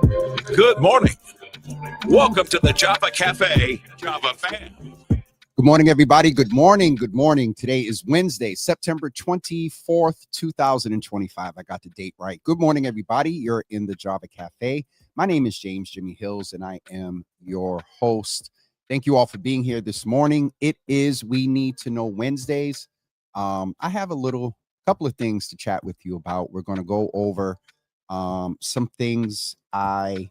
Good morning. Welcome to the Java Cafe, Java fam. Good morning, everybody. Good morning. Good morning. Today is Wednesday, September 24th, 2025. I got the date right. Good morning, everybody. You're in the Java Cafe. My name is James Jimmy Hills, and I am your host. Thank you all for being here this morning. It is We Need to Know Wednesdays. I have a couple of things to chat with you about. We're going to go over some things I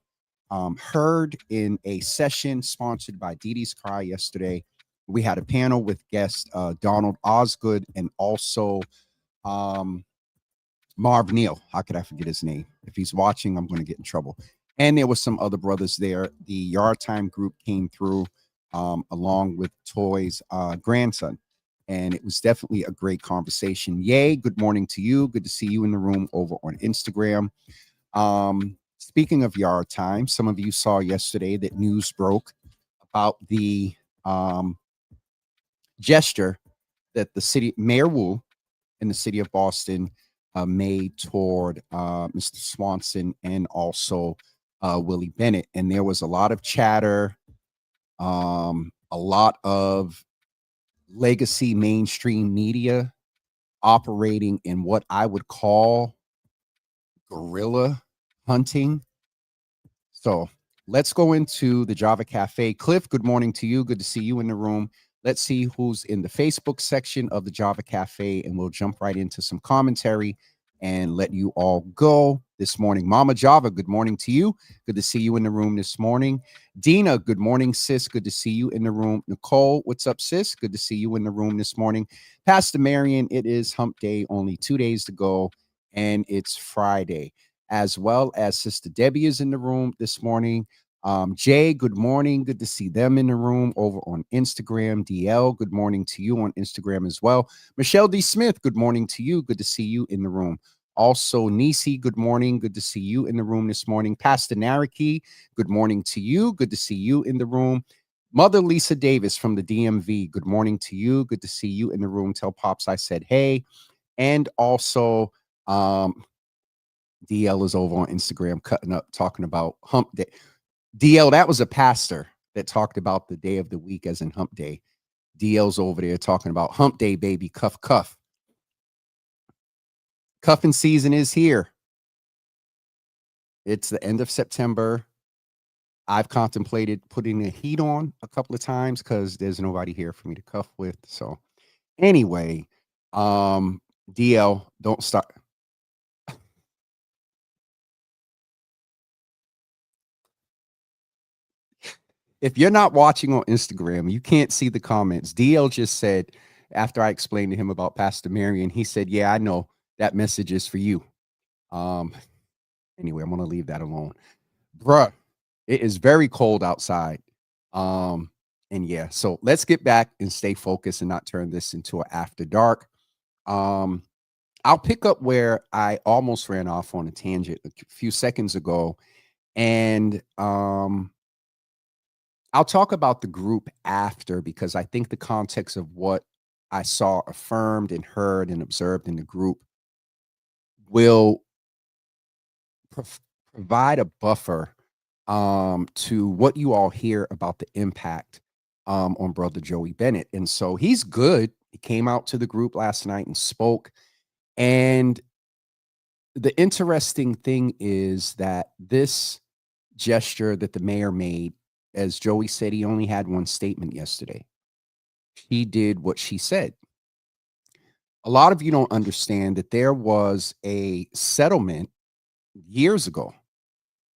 heard in a session sponsored by Dee Dee's Cry yesterday. We had a panel with guest Donald Osgood and also Marv Neal. How could I forget his name? If he's watching, I'm going to get in trouble. And there was some other brothers there. The Yard Time group came through along with Toy's grandson. And it was definitely a great conversation. Yay, good morning to you. Good to see you in the room over on Instagram. Speaking of Yard Time, some of you saw yesterday that news broke about the gesture that the city, Mayor Wu in the city of Boston made toward Mr. Swanson and also Willie Bennett. And there was a lot of chatter, a lot of legacy mainstream media operating in what I would call guerrilla hunting. So let's go into the Java Cafe. Cliff, good morning to you. Good to see you in the room. Let's see who's in the Facebook section of the Java Cafe, and we'll jump right into some commentary and let you all go this morning. Mama Java, good morning to you. Good to see you in the room this morning. Dina, good morning, sis. Good to see you in the room. Nicole, what's up, sis? Good to see you in the room this morning. Pastor Marion, it is hump day, only 2 days to go, and it's Friday. As well as Sister Debbie is in the room this morning. Jay, good morning. Good to see them in the room over on Instagram. DL, good morning to you on Instagram as well. Michelle D. Smith, good morning to you. Good to see you in the room. Also, Nisi, good morning. Good to see you in the room this morning. Pastor Naraki, good morning to you. Good to see you in the room. Mother Lisa Davis from the DMV, good morning to you. Good to see you in the room. Tell Pops I said hey. And also, DL is over on Instagram cutting up, talking about hump day. DL, that was a pastor that talked about the day of the week as in hump day. DL's over there talking about hump day, baby, cuff, cuff. Cuffing season is here. It's the end of September. I've contemplated putting the heat on a couple of times because there's nobody here for me to cuff with. So anyway, DL, don't start. If you're not watching on Instagram, you can't see the comments. DL just said, after I explained to him about Pastor Marion, he said, yeah, I know that message is for you. Anyway, I'm going to leave that alone. Bruh, it is very cold outside. And yeah, so let's get back and stay focused and not turn this into an after dark. I'll pick up where I almost ran off on a tangent a few seconds ago. And I'll talk about the group after, because I think the context of what I saw affirmed and heard and observed in the group will provide a buffer to what you all hear about the impact on Brother Joey Bennett. And so he's good. He came out to the group last night and spoke. And the interesting thing is that this gesture that the mayor made, as Joey said, he only had one statement yesterday. She did what she said. A lot of you don't understand that there was a settlement years ago.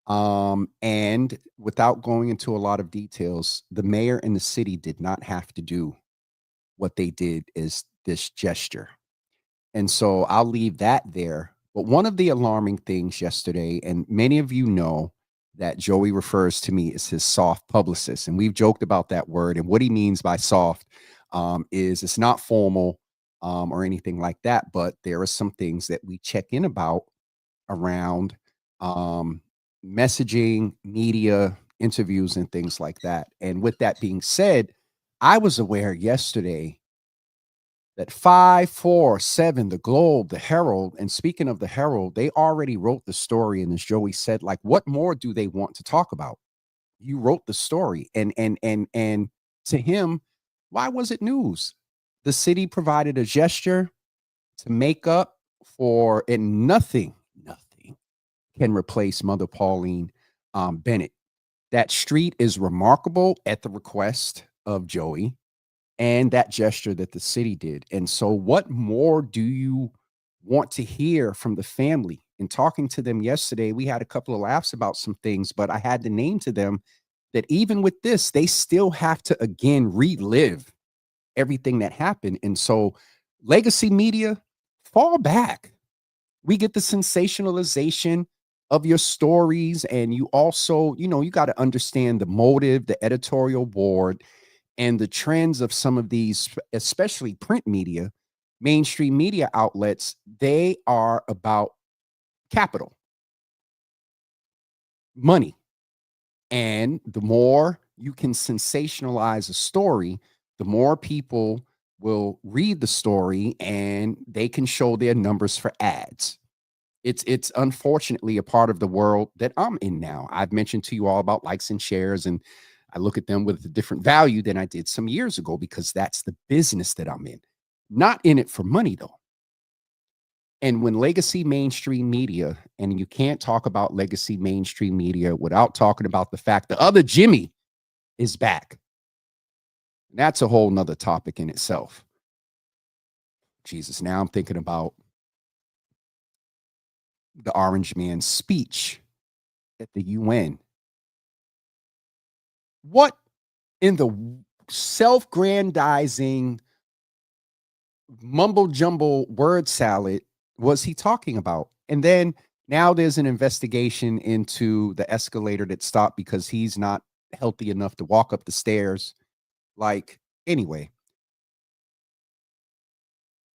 And without going into a lot of details, the mayor and the city did not have to do what they did is this gesture. And so I'll leave that there. But one of the alarming things yesterday, and many of you know that Joey refers to me as his soft publicist, and we've joked about that word. And what he means by soft is it's not formal or anything like that, but there are some things that we check in about around messaging, media, interviews, and things like that. And with that being said, I was aware yesterday that 547, the Globe, the Herald, and speaking of the Herald, they already wrote the story. And as Joey said, like, what more do they want to talk about? You wrote the story. And to him, why was it news? The city provided a gesture to make up for, and nothing can replace Mother Pauline Bennett. That street is remarkable at the request of Joey and that gesture that the city did. And so, what more do you want to hear from the family? In talking to them yesterday, we had a couple of laughs about some things, but I had to name to them that even with this, they still have to again relive everything that happened. And so, legacy media, fall back. We get the sensationalization of your stories, and you also, you got to understand the motive, the editorial board, and the trends of some of these, especially print media, mainstream media outlets. They are about capital, money. And the more you can sensationalize a story, the more people will read the story and they can show their numbers for ads. It's unfortunately a part of the world that I'm in now. I've mentioned to you all about likes and shares, and I look at them with a different value than I did some years ago because that's the business that I'm in. Not in it for money, though. And when legacy mainstream media, and you can't talk about legacy mainstream media without talking about the fact the other Jimmy is back. That's a whole nother topic in itself. Jesus, now I'm thinking about the Orange Man's speech at the UN. What in the self-grandizing mumble jumble word salad was he talking about? And then now there's an investigation into the escalator that stopped because he's not healthy enough to walk up the stairs. Like, anyway,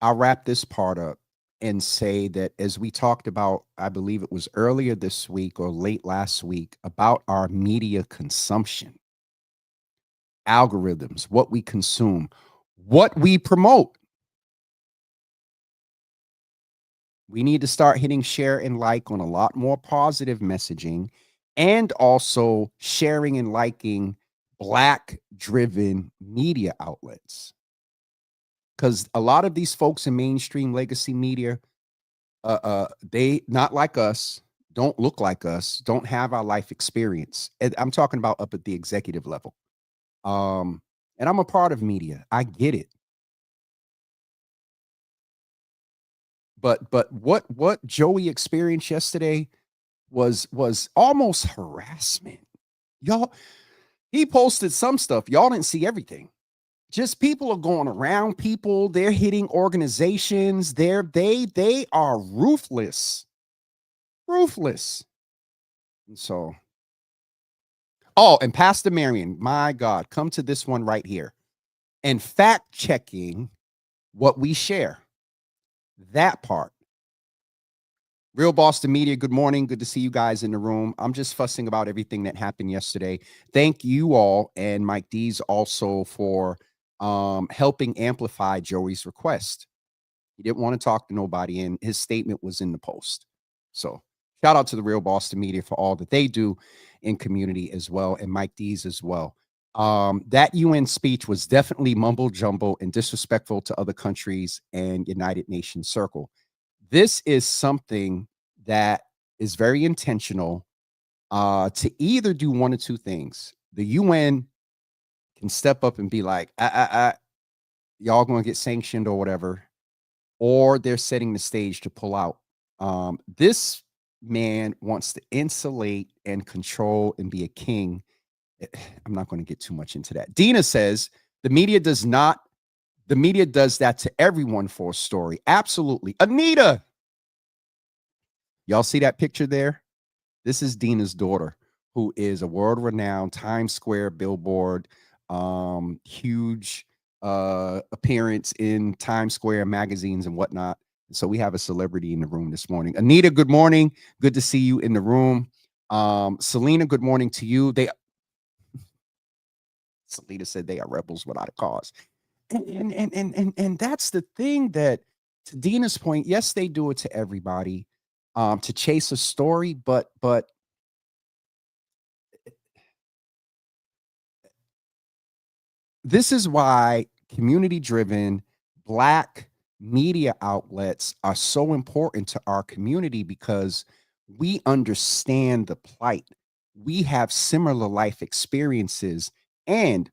I'll wrap this part up and say that as we talked about, I believe it was earlier this week or late last week, about our media consumption, algorithms, what we consume, what we promote. We need to start hitting share and like on a lot more positive messaging, and also sharing and liking Black driven media outlets. Because a lot of these folks in mainstream legacy media, they not like us, don't look like us, don't have our life experience. And I'm talking about up at the executive level. And I'm a part of media. I get it. But what Joey experienced yesterday was almost harassment. Y'all, he posted some stuff. Y'all didn't see everything. Just people are going around people, they're hitting organizations, they are ruthless. Ruthless. And so, oh, and Pastor Marion, my God, come to this one right here. And fact checking what we share. That part. Real Boston Media, good morning. Good to see you guys in the room. I'm just fussing about everything that happened yesterday. Thank you all and Mike D's also for helping amplify Joey's request. He didn't want to talk to nobody, and his statement was in the post. So shout out to the Real Boston Media for all that they do in community as well, and Mike D's as well. That UN speech was definitely mumble jumble and disrespectful to other countries and United Nations circle. This is something that is very intentional to either do one of two things. The UN can step up and be like, y'all going to get sanctioned or whatever, or they're setting the stage to pull out. This man wants to insulate and control and be a king. I'm not going to get too much into that. Dina says the media does that to everyone for a story. Absolutely. Anita, y'all see that picture there? This is Dina's daughter, who is a world-renowned Times Square billboard, huge appearance in Times Square magazines and whatnot. So we have a celebrity in the room this morning. Anita, good morning. Good to see you in the room. Selena, good morning to you. Selena said they are rebels without a cause. And that's the thing that, to Dina's point, yes, they do it to everybody, to chase a story, but this is why community-driven Black media outlets are so important to our community, because we understand the plight. We have similar life experiences, and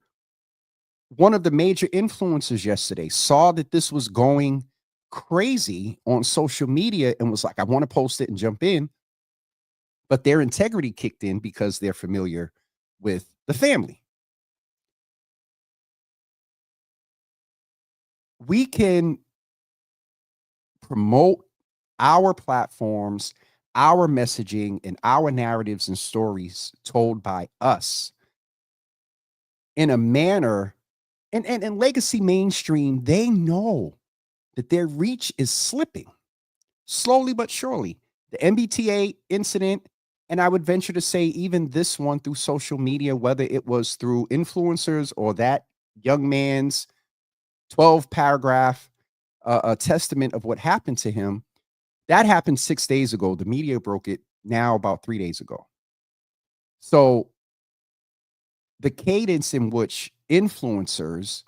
one of the major influencers yesterday saw that this was going crazy on social media and was like, I want to post it and jump in. But their integrity kicked in because they're familiar with the family. We can promote our platforms, our messaging, and our narratives and stories told by us in a manner, and legacy mainstream, they know that their reach is slipping slowly but surely. The MBTA incident, and I would venture to say even this one through social media, whether it was through influencers or that young man's 12 paragraph a testament of what happened to him, that happened 6 days ago. The media broke it now about 3 days ago. So the cadence in which influencers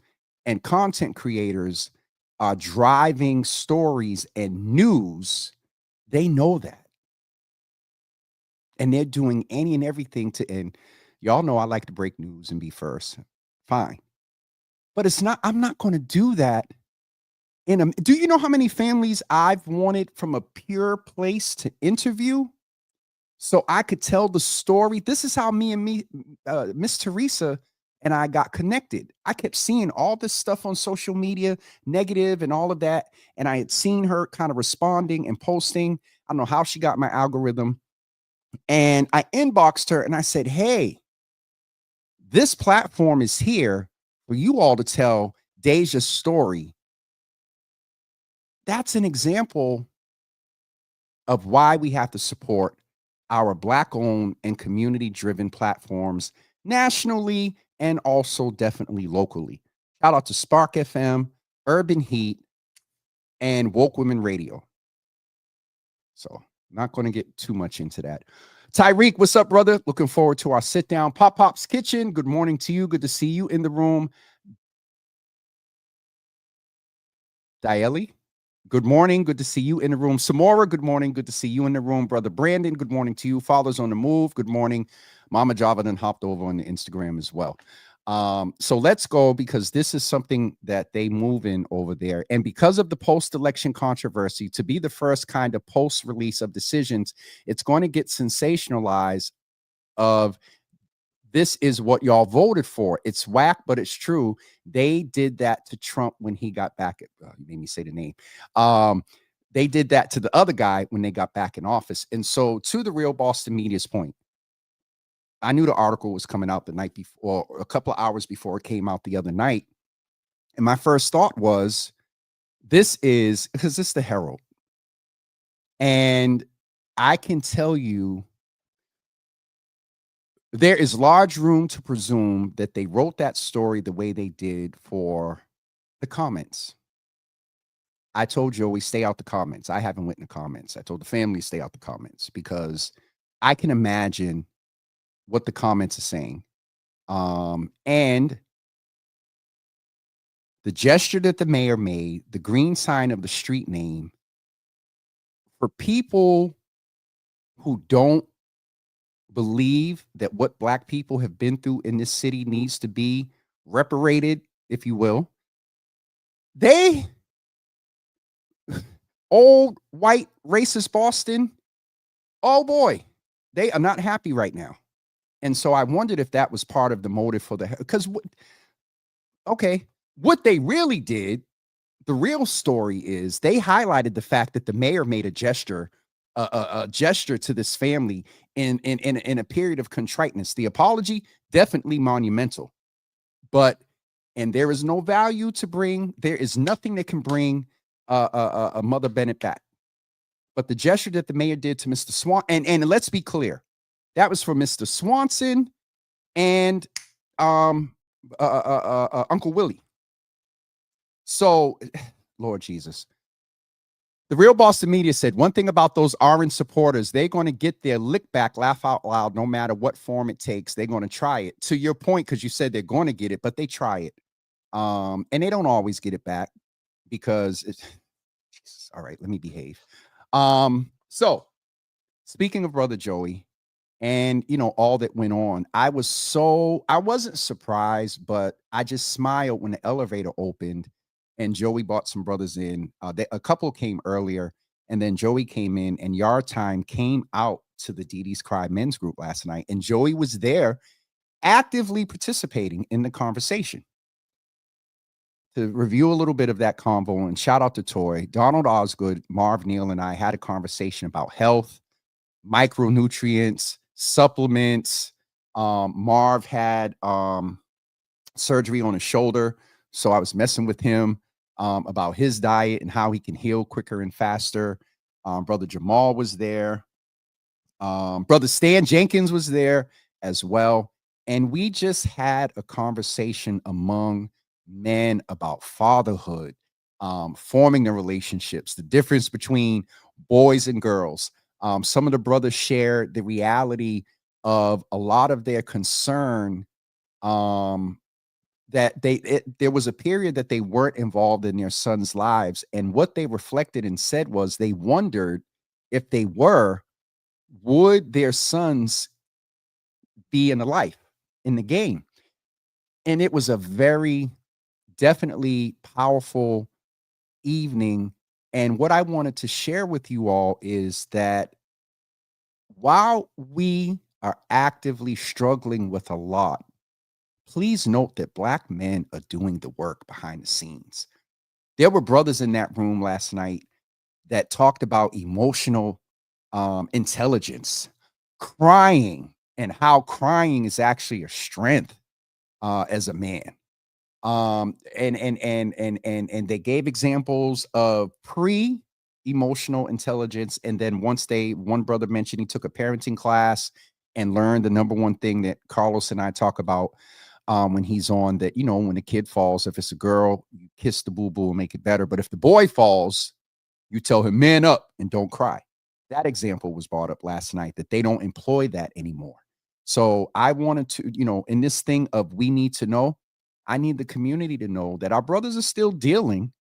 and content creators are driving stories and news, they know that. And they're doing any and everything to, and y'all know I like to break news and be first. Fine. But it's not, I'm not going to do that in a, do you know how many families I've wanted from a pure place to interview so I could tell the story? This is how Miss Teresa and I got connected. I kept seeing all this stuff on social media, negative and all of that. And I had seen her kind of responding and posting. I don't know how she got my algorithm. And I inboxed her and I said, hey, this platform is here for you all to tell Deja's story. That's an example of why we have to support our Black owned and community driven platforms nationally and also definitely locally. Shout out to Spark FM, Urban Heat, and Woke Women Radio. So, not going to get too much into that. Tyreek, what's up, brother? Looking forward to our sit down. Pop Pop's Kitchen, good morning to you. Good to see you in the room. Dieli, good morning. Good to see you in the room. Samora, good morning. Good to see you in the room. Brother Brandon, good morning to you. Fathers on the Move, good morning. Mama Java then hopped over on the Instagram as well. So let's go, because this is something that they move in over there. And because of the post-election controversy, to be the first kind of post-release of decisions, it's going to get sensationalized of this is what y'all voted for. It's whack, but it's true. They did that to Trump when he got back at, you made me say the name. They did that to the other guy when they got back in office. And so, to the Real Boston Media's point, I knew the article was coming out the night before, or a couple of hours before it came out the other night. And my first thought was, this is because it's the Herald. And I can tell you, there is large room to presume that they wrote that story the way they did for the comments. I told Joey, stay out the comments. I haven't went in the comments. I told the family, stay out the comments, because I can imagine what the comments are saying. And the gesture that the mayor made, the green sign of the street name, for people who don't believe that what Black people have been through in this city needs to be reparated, if you will, they, old white racist Boston, oh boy, they are not happy right now. And so I wondered if that was part of the motive for the, because okay, what they really did, the real story is they highlighted the fact that the mayor made a gesture to this family in a period of contriteness. The apology, definitely monumental, but, and there is no value to bring. There is nothing that can bring a Mother Bennett back. But the gesture that the mayor did to Mr. Swan, and let's be clear, that was for Mr. Swanson and Uncle Willie. So, Lord Jesus. The Real Boston Media said one thing about those orange supporters, they're going to get their lick back, laugh out loud, no matter what form it takes. They're going to try it. To your point, because you said they're going to get it, but they try it. And they don't always get it back because it's Jesus. All right, let me behave. So speaking of Brother Joey and all that went on, I wasn't surprised, but I just smiled when the elevator opened and Joey brought some brothers in. A couple came earlier, and then Joey came in, and Yard Time came out to the Dee Dee's Cry men's group last night, and Joey was there actively participating in the conversation. To review a little bit of that convo, and shout out to Toy, Donald Osgood, Marv Neal, and I had a conversation about health, micronutrients, supplements. Marv had surgery on his shoulder, so I was messing with him about his diet and how he can heal quicker and faster. Brother Jamal was there. Brother Stan Jenkins was there as well. And we just had a conversation among men about fatherhood, forming the relationships, the difference between boys and girls. Some of the brothers shared the reality of a lot of their concern that there was a period that they weren't involved in their sons' lives. And what they reflected and said was they wondered if they were, would their sons be in the life, in the game? And it was a very definitely powerful evening. And what I wanted to share with you all is that while we are actively struggling with a lot, please note that Black men are doing the work behind the scenes. There were brothers in that room last night that talked about emotional intelligence, crying, and how crying is actually a strength as a man. And they gave examples of pre-emotional intelligence, and then one brother mentioned he took a parenting class and learned the number one thing that Carlos and I talk about when he's on, that when a kid falls, if it's a girl, you kiss the boo-boo and make it better, but if the boy falls, you tell him, man up and don't cry. That example was brought up last night, that they don't employ that anymore. So I wanted to, in this thing of we need to know, I need the community to know that our brothers are still dealing,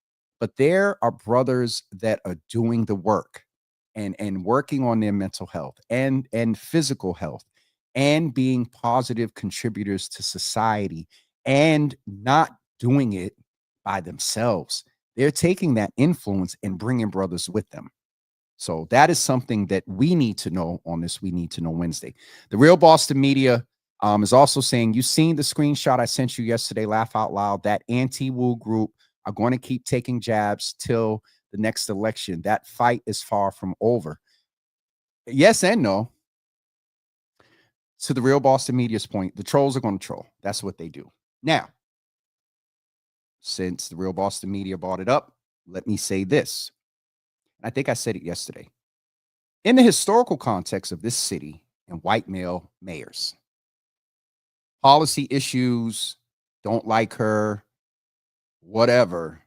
but there are brothers that are doing the work and working on their mental health and physical health and being positive contributors to society and not doing it by themselves. They're taking that influence and bringing brothers with them. So that is something that we need to know on this We Need to Know Wednesday. The Real Boston Media is also saying, you seen the screenshot I sent you yesterday, laugh out loud, that anti-Wu group are going to keep taking jabs till the next election. That fight is far from over. Yes and no. To the Real Boston Media's point, the trolls are going to troll. That's what they do. Now, since the Real Boston Media brought it up, let me say this. I think I said it yesterday. In the historical context of this city and white male mayors, policy issues, don't like her, whatever.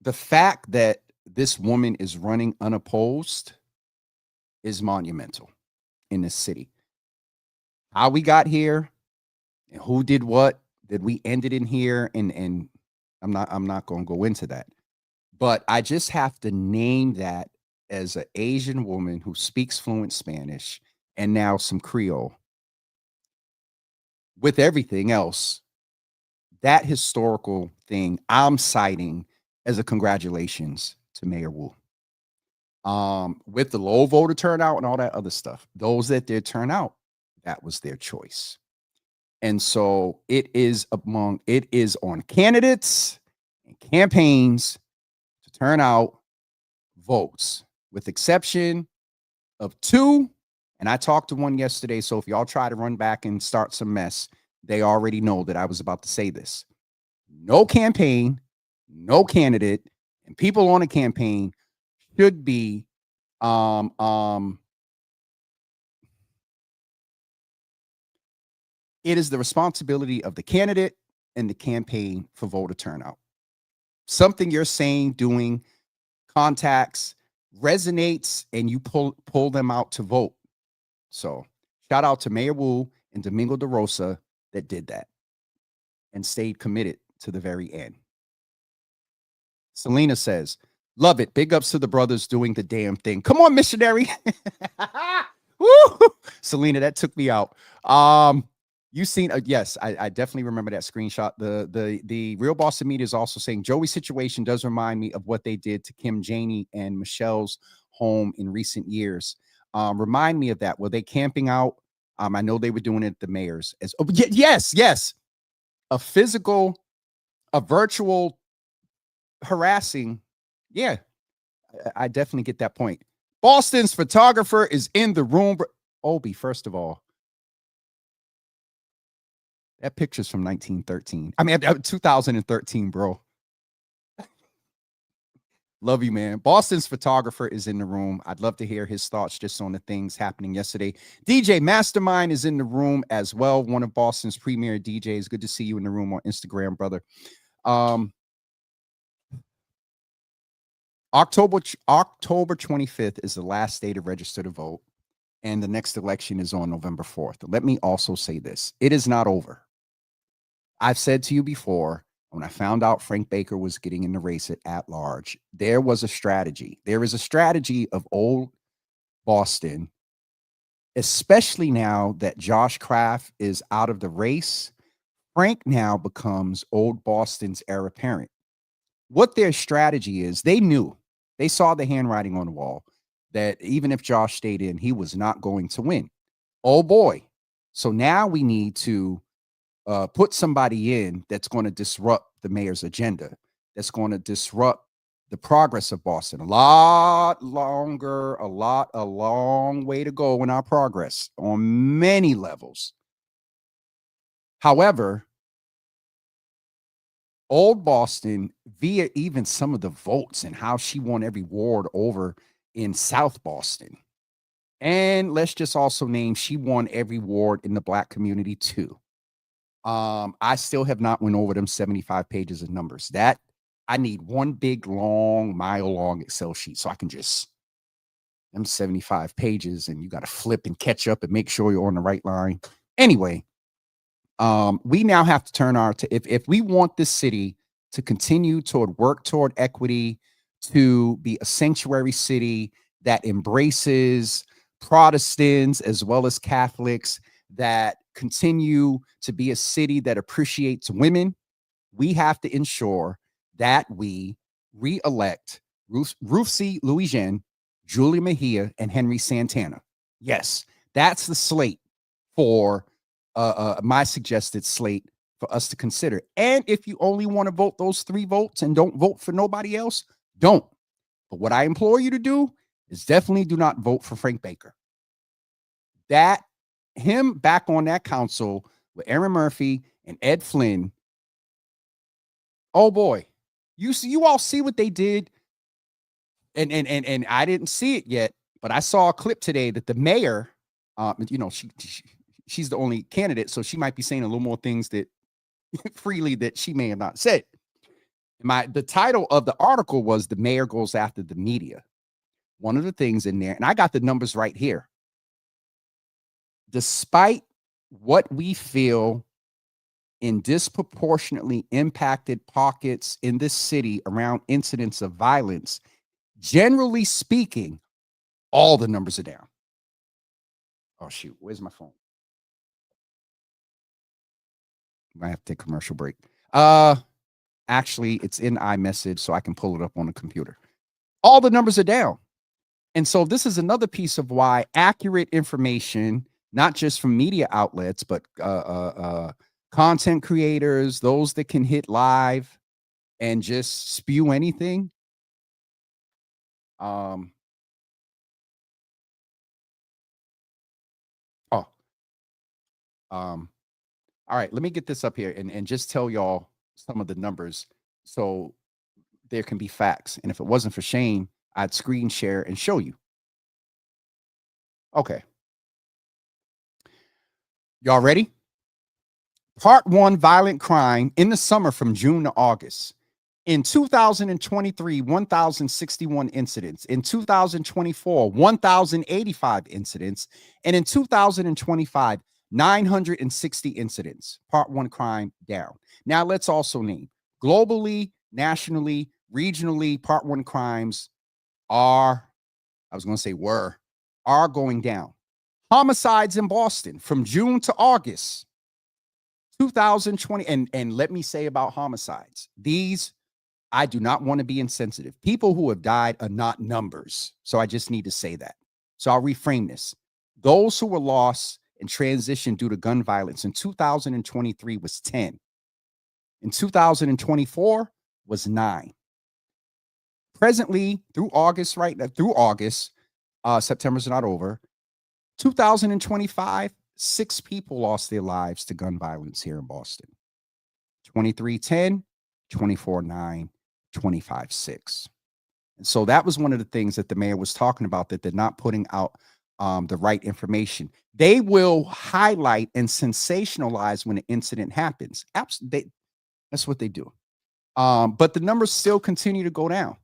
The fact that this woman is running unopposed is monumental in this city. How we got here and who did what, that we ended in here, and I'm not going to go into that. But I just have to name that as an Asian woman who speaks fluent Spanish and now some Creole. With everything else, that historical thing I'm citing as a congratulations to Mayor Wu. With the low voter turnout and all that other stuff, those that did turn out, that was their choice. And so it is on candidates and campaigns to turn out votes, with exception of two. And I talked to one yesterday. So if y'all try to run back and start some mess, they already know that I was about to say this. No campaign, no candidate, and people on a campaign should be it is the responsibility of the candidate in the campaign for voter turnout. Something you're saying, doing, contacts resonates, and you pull them out to vote. So shout out to Mayor Wu and Domingo DeRosa that did that and stayed committed to the very end. Selena says, love it. Big ups to the brothers doing the damn thing. Come on, missionary. Woo! Selena, that took me out. You seen yes, I definitely remember that screenshot. The Real Boston Media is also saying Joey's situation does remind me of what they did to Kim Janey and Michelle's home in recent years. Remind me of that. Were they camping out? I know they were doing it at the mayor's as yes. A virtual harassing. Yeah, I definitely get that point. Boston's photographer is in the room. Obi, first of all, that picture's from 1913. I mean, 2013, bro. Love you, man. Boston's photographer is in the room. I'd love to hear his thoughts just on the things happening yesterday. DJ Mastermind is in the room as well. One of Boston's premier DJs. Good to see you in the room on Instagram, brother. October 25th is the last day to register to vote, and the next election is on November 4th. Let me also say this. It is not over. I've said to you before, when I found out Frank Baker was getting in the race at large, there was a strategy. There is a strategy of old Boston, especially now that Josh Kraft is out of the race. Frank now becomes old Boston's heir apparent. What their strategy is, they saw the handwriting on the wall that even if Josh stayed in, he was not going to win. Oh boy. So now we need to put somebody in that's going to disrupt the mayor's agenda, that's going to disrupt the progress of Boston. A long way to go in our progress on many levels. However, old Boston, via even some of the votes and how she won every ward over in South Boston. And let's just also name, she won every ward in the Black community too. I still have not went over them 75 pages of numbers. That I need one big, long, mile-long Excel sheet so I can just, them 75 pages, and you got to flip and catch up and make sure you're on the right line. Anyway, we now have to turn if we want this city to continue toward work toward equity, to be a sanctuary city that embraces Protestants as well as Catholics, that continue to be a city that appreciates women, we have to ensure that we re-elect Ruth C. Louis-Jean, Julia Mejia, and Henry Santana. Yes, that's the slate for my suggested slate for us to consider. And if you only want to vote those 3 votes and don't vote for nobody else, don't. But what I implore you to do is definitely do not vote for Frank Baker. That him back on that council with Aaron Murphy and Ed Flynn. Oh boy, you all see what they did, and I didn't see it yet, but I saw a clip today that the mayor, she's the only candidate, so she might be saying a little more things that freely that she may have not said. The title of the article was "The Mayor Goes After the Media." One of the things in there, and I got the numbers right here. Despite what we feel in disproportionately impacted pockets in this city around incidents of violence, generally speaking, all the numbers are down. Oh, shoot. Where's my phone? Might have to take a commercial break. Actually, it's in iMessage, so I can pull it up on the computer. All the numbers are down. And so this is another piece of why accurate information, not just from media outlets, but content creators, those that can hit live and just spew anything. All right, let me get this up here and just tell y'all some of the numbers so there can be facts. And if it wasn't for Shane, I'd screen share and show you. Okay. Y'all ready? Part 1, violent crime in the summer from June to August. In 2023, 1,061 incidents. In 2024, 1,085 incidents. And in 2025, 960 incidents. Part 1 crime down. Now let's also name globally, nationally, regionally, Part 1 crimes are going down. Homicides in Boston from June to August 2020. And let me say about homicides, these, I do not want to be insensitive. People who have died are not numbers. So I just need to say that. So I'll reframe this. Those who were lost and transitioned due to gun violence in 2023 was 10. In 2024 was 9. Presently, through August, September's not over. 2025, 6 people lost their lives to gun violence here in Boston. 23-10, 24-9, 25-6. And so that was one of the things that the mayor was talking about, that they're not putting out the right information. They will highlight and sensationalize when an incident happens. That's what they do. But the numbers still continue to go down.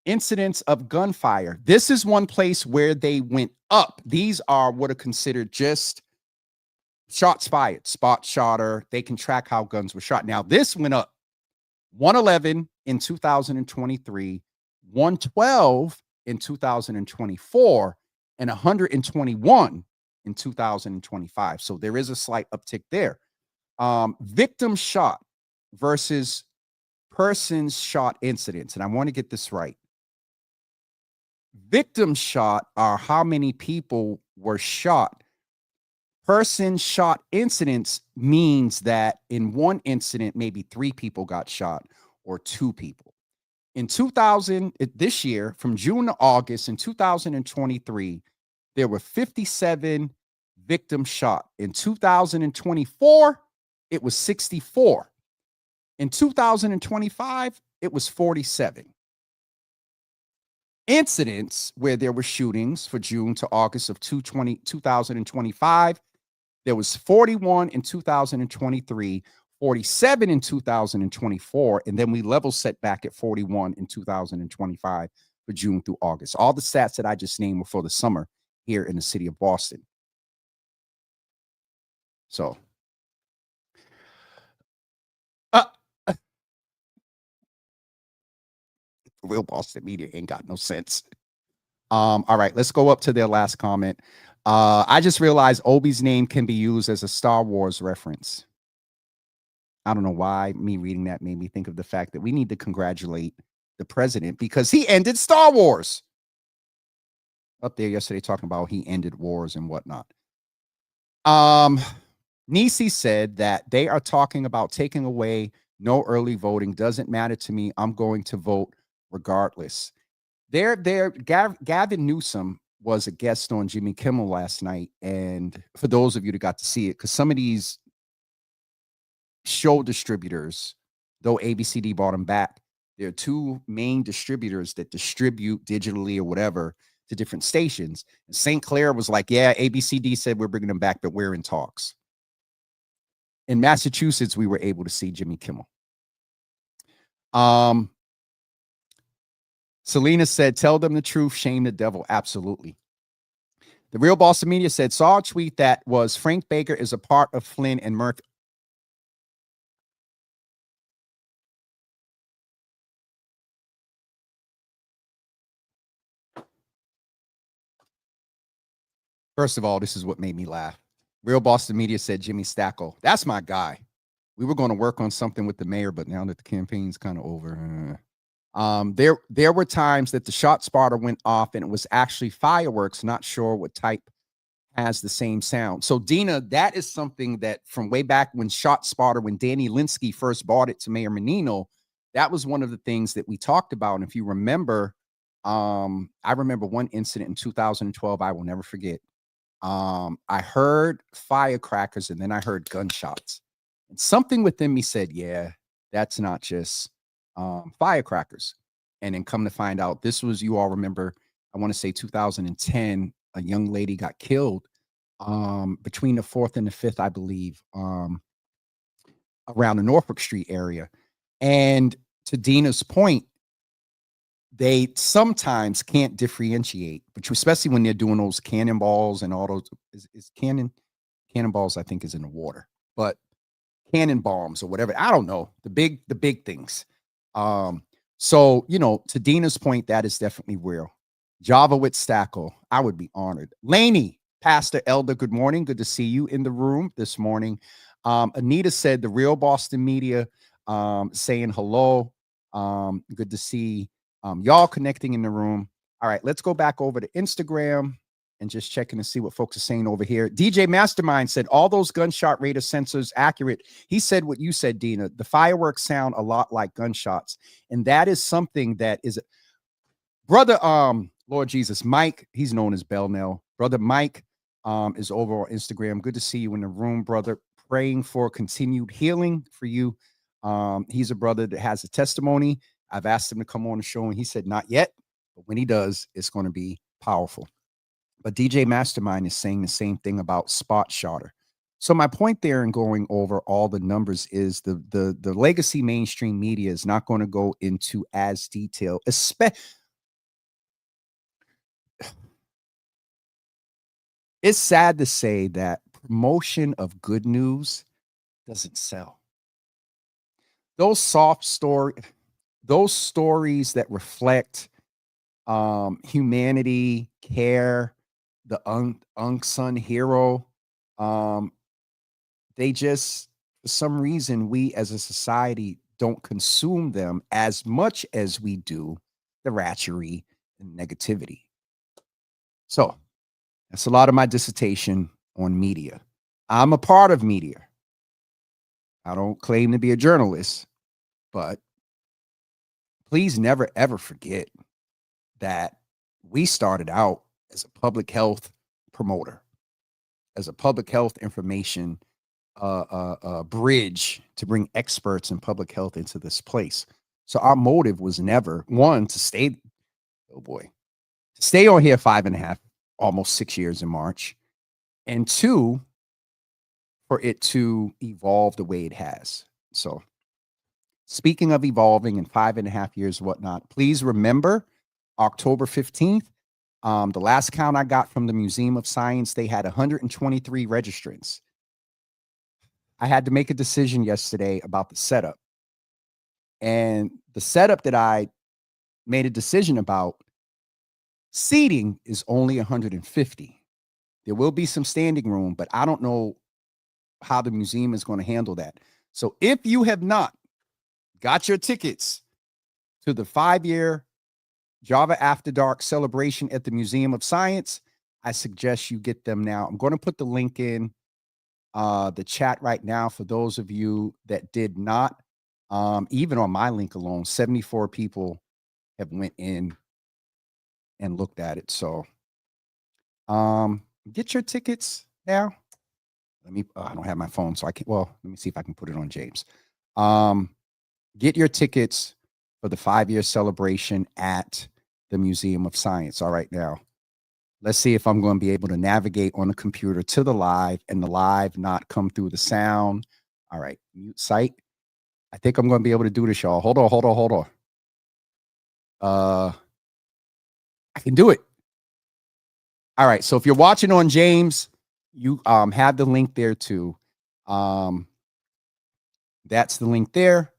Incidents of gunfire. This is one place where they went up. These are what are considered just shots fired, spot shotter. They can track how guns were shot. Now, this went up 111 in 2023, 112 in 2024, and 121 in 2025. So there is a slight uptick there. Victim shot versus persons shot incidents. And I want to get this right. Victim shot are how many people were shot. Person shot incidents means that in one incident, maybe 3 people got shot or 2 people. In this year, from June to August in 2023, there were 57 victims shot. In 2024, it was 64. In 2025, it was 47. Incidents where there were shootings for June to August of 2025, there was 41 in 2023, 47 in 2024, and then we level set back at 41 in 2025 for June through August. All the stats that I just named were for the summer here in the city of Boston. So, real Boston media ain't got no sense. All right, let's go up to their last comment. I just realized Obi's name can be used as a Star Wars reference. I don't know why me reading that made me think of the fact that we need to congratulate the president because he ended Star Wars. Up there yesterday talking about he ended wars and whatnot. Nisi said that they are talking about taking away no early voting. Doesn't matter to me. I'm going to vote regardless. Gavin Newsom was a guest on Jimmy Kimmel last night. And for those of you that got to see it, because some of these show distributors, though ABCD bought them back, there are 2 main distributors that distribute digitally or whatever to different stations. And St. Clair was like, yeah, ABCD said we're bringing them back, but we're in talks. In Massachusetts, we were able to see Jimmy Kimmel. Selena said, tell them the truth, shame the devil. Absolutely. The Real Boston Media said, saw a tweet that was Frank Baker is a part of Flynn and Murphy. First of all, this is what made me laugh. Real Boston Media said Jimmy Stackel. That's my guy. We were going to work on something with the mayor, but now that the campaign's kind of over. There were times that the shot spotter went off and it was actually fireworks. Not sure what type has the same sound. So Dina, that is something that from way back when Shot Spotter, when Danny Linsky first bought it to Mayor Menino, that was one of the things that we talked about. And if you remember, I remember one incident in 2012 I will never forget. I heard firecrackers and then I heard gunshots. And something within me said, yeah, that's not just firecrackers. And then come to find out, this was, you all remember, I want to say 2010, a young lady got killed between the 4th and the 5th, I believe, around the Norfolk Street area. And to Dina's point, they sometimes can't differentiate, but especially when they're doing those cannonballs and all those is cannonballs, I think, is in the water, but cannon bombs or whatever. I don't know. The big things. So, to Dina's point, that is definitely real. Java with Stackle, I would be honored. Laney, Pastor Elder, good morning. Good to see you in the room this morning. Anita said the real Boston media saying hello. Good to see y'all connecting in the room. All right, let's go back over to Instagram and just checking to see what folks are saying over here. DJ Mastermind said all those gunshot radar sensors accurate. He said what you said, Dina. The fireworks sound a lot like gunshots, and that is something that is, brother. Lord Jesus, Mike. He's known as Bellnell. Brother Mike is over on Instagram. Good to see you in the room, brother. Praying for continued healing for you. He's a brother that has a testimony. I've asked him to come on the show, and he said not yet, but when he does, it's going to be powerful. But DJ Mastermind is saying the same thing about Spot Shotter. So my point there in going over all the numbers is the legacy mainstream media is not going to go into as detail, especially. It's sad to say that promotion of good news doesn't sell. Those those stories that reflect humanity, care, the unsung hero, they just, for some reason, we as a society don't consume them as much as we do the ratchery and negativity. So that's a lot of my dissertation on media. I'm a part of media. I don't claim to be a journalist, but please never, ever forget that we started out as a public health promoter, as a public health information bridge to bring experts in public health into this place. So our motive was never, one, to stay, to stay on here 5.5, almost 6 years in March, and two, for it to evolve the way it has. So speaking of evolving in 5.5 years, whatnot, please remember October 15th, the last count I got from the Museum of Science, they had 123 registrants. I had to make a decision yesterday about the setup. And the setup that I made a decision about, seating is only 150. There will be some standing room, but I don't know how the museum is going to handle that. So if you have not got your tickets to the 5-year Java After Dark celebration at the Museum of Science, I suggest you get them now. I'm going to put the link in the chat right now for those of you that did not. Even on my link alone, 74 people have went in and looked at it. So get your tickets now. I don't have my phone, so I can't. Well, let me see if I can put it on James. Get your tickets for the 5-year celebration at the Museum of Science. All right, now let's see if I'm going to be able to navigate on the computer to the live and the live not come through the sound. All right, mute site. I think I'm going to be able to do this, y'all. Hold on. I can do it. All right, so if you're watching on James, you have the link there too. That's the link there.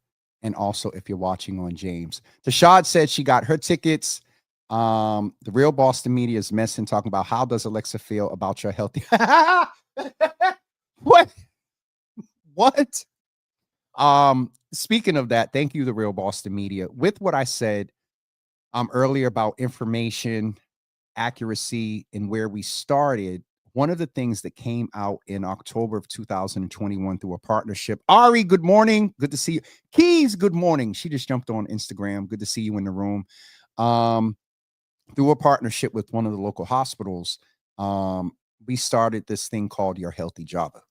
And also if you're watching on James. Tashad said she got her tickets. The real Boston media is messing, talking about how does Alexa feel about your healthy. What? Speaking of that, thank you, the real Boston media. With what I said earlier about information, accuracy, and where we started, one of the things that came out in October of 2021 through a partnership. Ari, good morning. Good to see you. Keys, good morning. She just jumped on Instagram. Good to see you in the room. Through a partnership with one of the local hospitals, we started this thing called Your Healthy Java.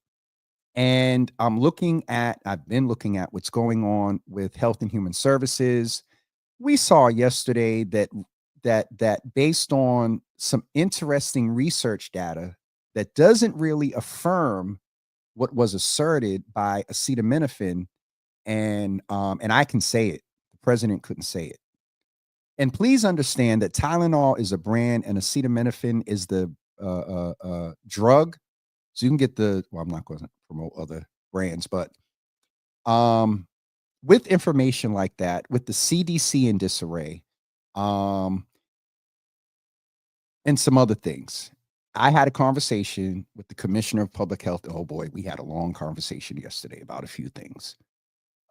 And I've been looking at what's going on with Health and Human Services. We saw yesterday that based on some interesting research data that doesn't really affirm what was asserted by acetaminophen, and I can say it. The president couldn't say it. And please understand that Tylenol is a brand and acetaminophen is the drug. So you can get well, I'm not going to promote other brands, but with information like that, with the CDC in disarray, and some other things, I had a conversation with the Commissioner of Public Health. Oh boy, we had a long conversation yesterday about a few things.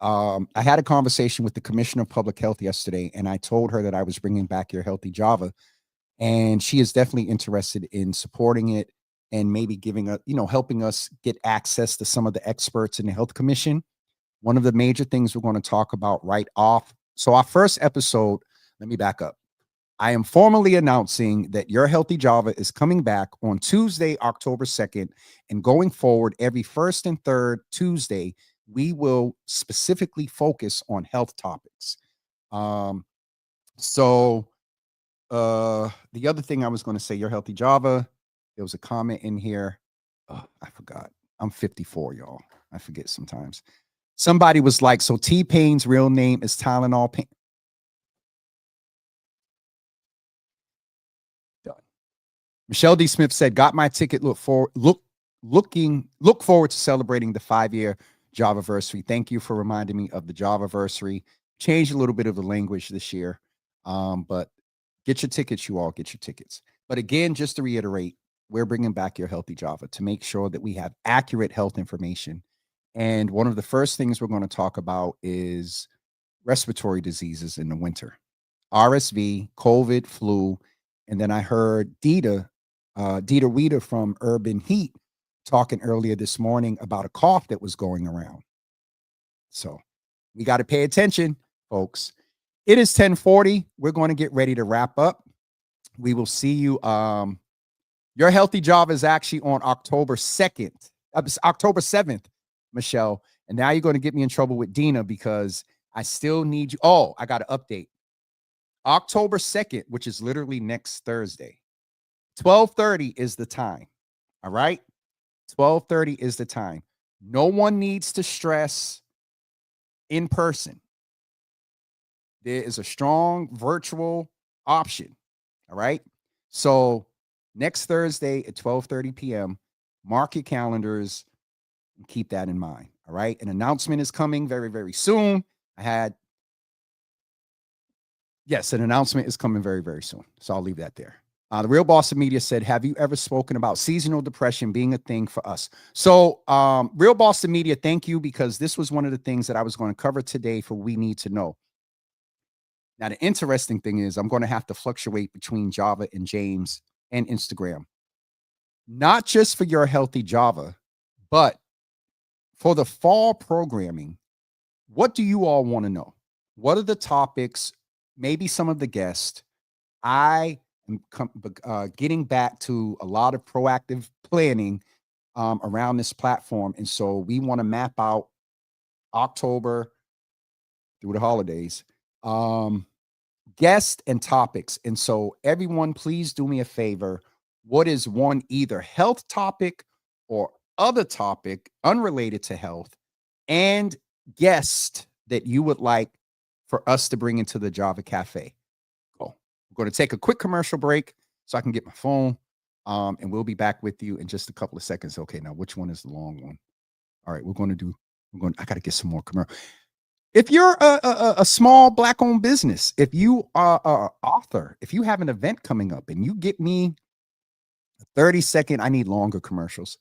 I had a conversation with the Commissioner of Public Health yesterday, and I told her that I was bringing back Your Healthy Java, and she is definitely interested in supporting it and maybe giving us, helping us get access to some of the experts in the Health Commission. One of the major things we're going to talk about right off. So our first episode, let me back up. I am formally announcing that Your Healthy Java is coming back on Tuesday, October 2nd, and going forward every first and third Tuesday, we will specifically focus on health topics. So the other thing I was going to say, Your Healthy Java, there was a comment in here. Oh, I forgot. I'm 54, y'all. I forget sometimes. Somebody was like, so T-Pain's real name is Tylenol Pain. Done. Michelle D. Smith said, got my ticket. Look forward to celebrating the 5-year Javaversary. Thank you for reminding me of the Javaversary. Changed a little bit of the language this year. But get your tickets, you all get your tickets. But again, just to reiterate, we're bringing back Your Healthy Java to make sure that we have accurate health information. And one of the first things we're going to talk about is respiratory diseases in the winter, RSV, COVID, flu. And then I heard Dieter Weeder from Urban Heat talking earlier this morning about a cough that was going around. So we got to pay attention, folks. It is 10:40. We're going to get ready to wrap up. We will see you. Your Healthy Java is actually on October 2nd, October 7th, Michelle. And now you're going to get me in trouble with Dina because I still need you. Oh, I got to update. October 2nd, which is literally next Thursday, 12:30 is the time. All right. 12:30 is the time. No one needs to stress in person. There is a strong virtual option. All right. So next Thursday at 12:30 p.m., mark your calendars and keep that in mind. All right. An announcement is coming very, very soon. An announcement is coming very, very soon. So I'll leave that there. The Real Boston Media said, have you ever spoken about seasonal depression being a thing for us? So Real Boston Media, thank you, because this was one of the things that I was going to cover today for We Need to Know. Now, the interesting thing is I'm going to have to fluctuate between Java and James and Instagram, not just for Your Healthy Java, but for the fall programming. What do you all want to know? What are the topics? Maybe some of the guests. I am getting back to a lot of proactive planning around this platform. And so we want to map out October through the holidays, guests and topics. And so everyone, please do me a favor. What is one either health topic or other topic unrelated to health and guest that you would like for us to bring into the Java Cafe? Cool. We're going to take a quick commercial break so I can get my phone, and we'll be back with you in just a couple of seconds. Okay, now which one is the long one? All right, I got to get some more commercial. If you're a small Black-owned business, if you are an author, if you have an event coming up and you get me a 30-second, I need longer commercials,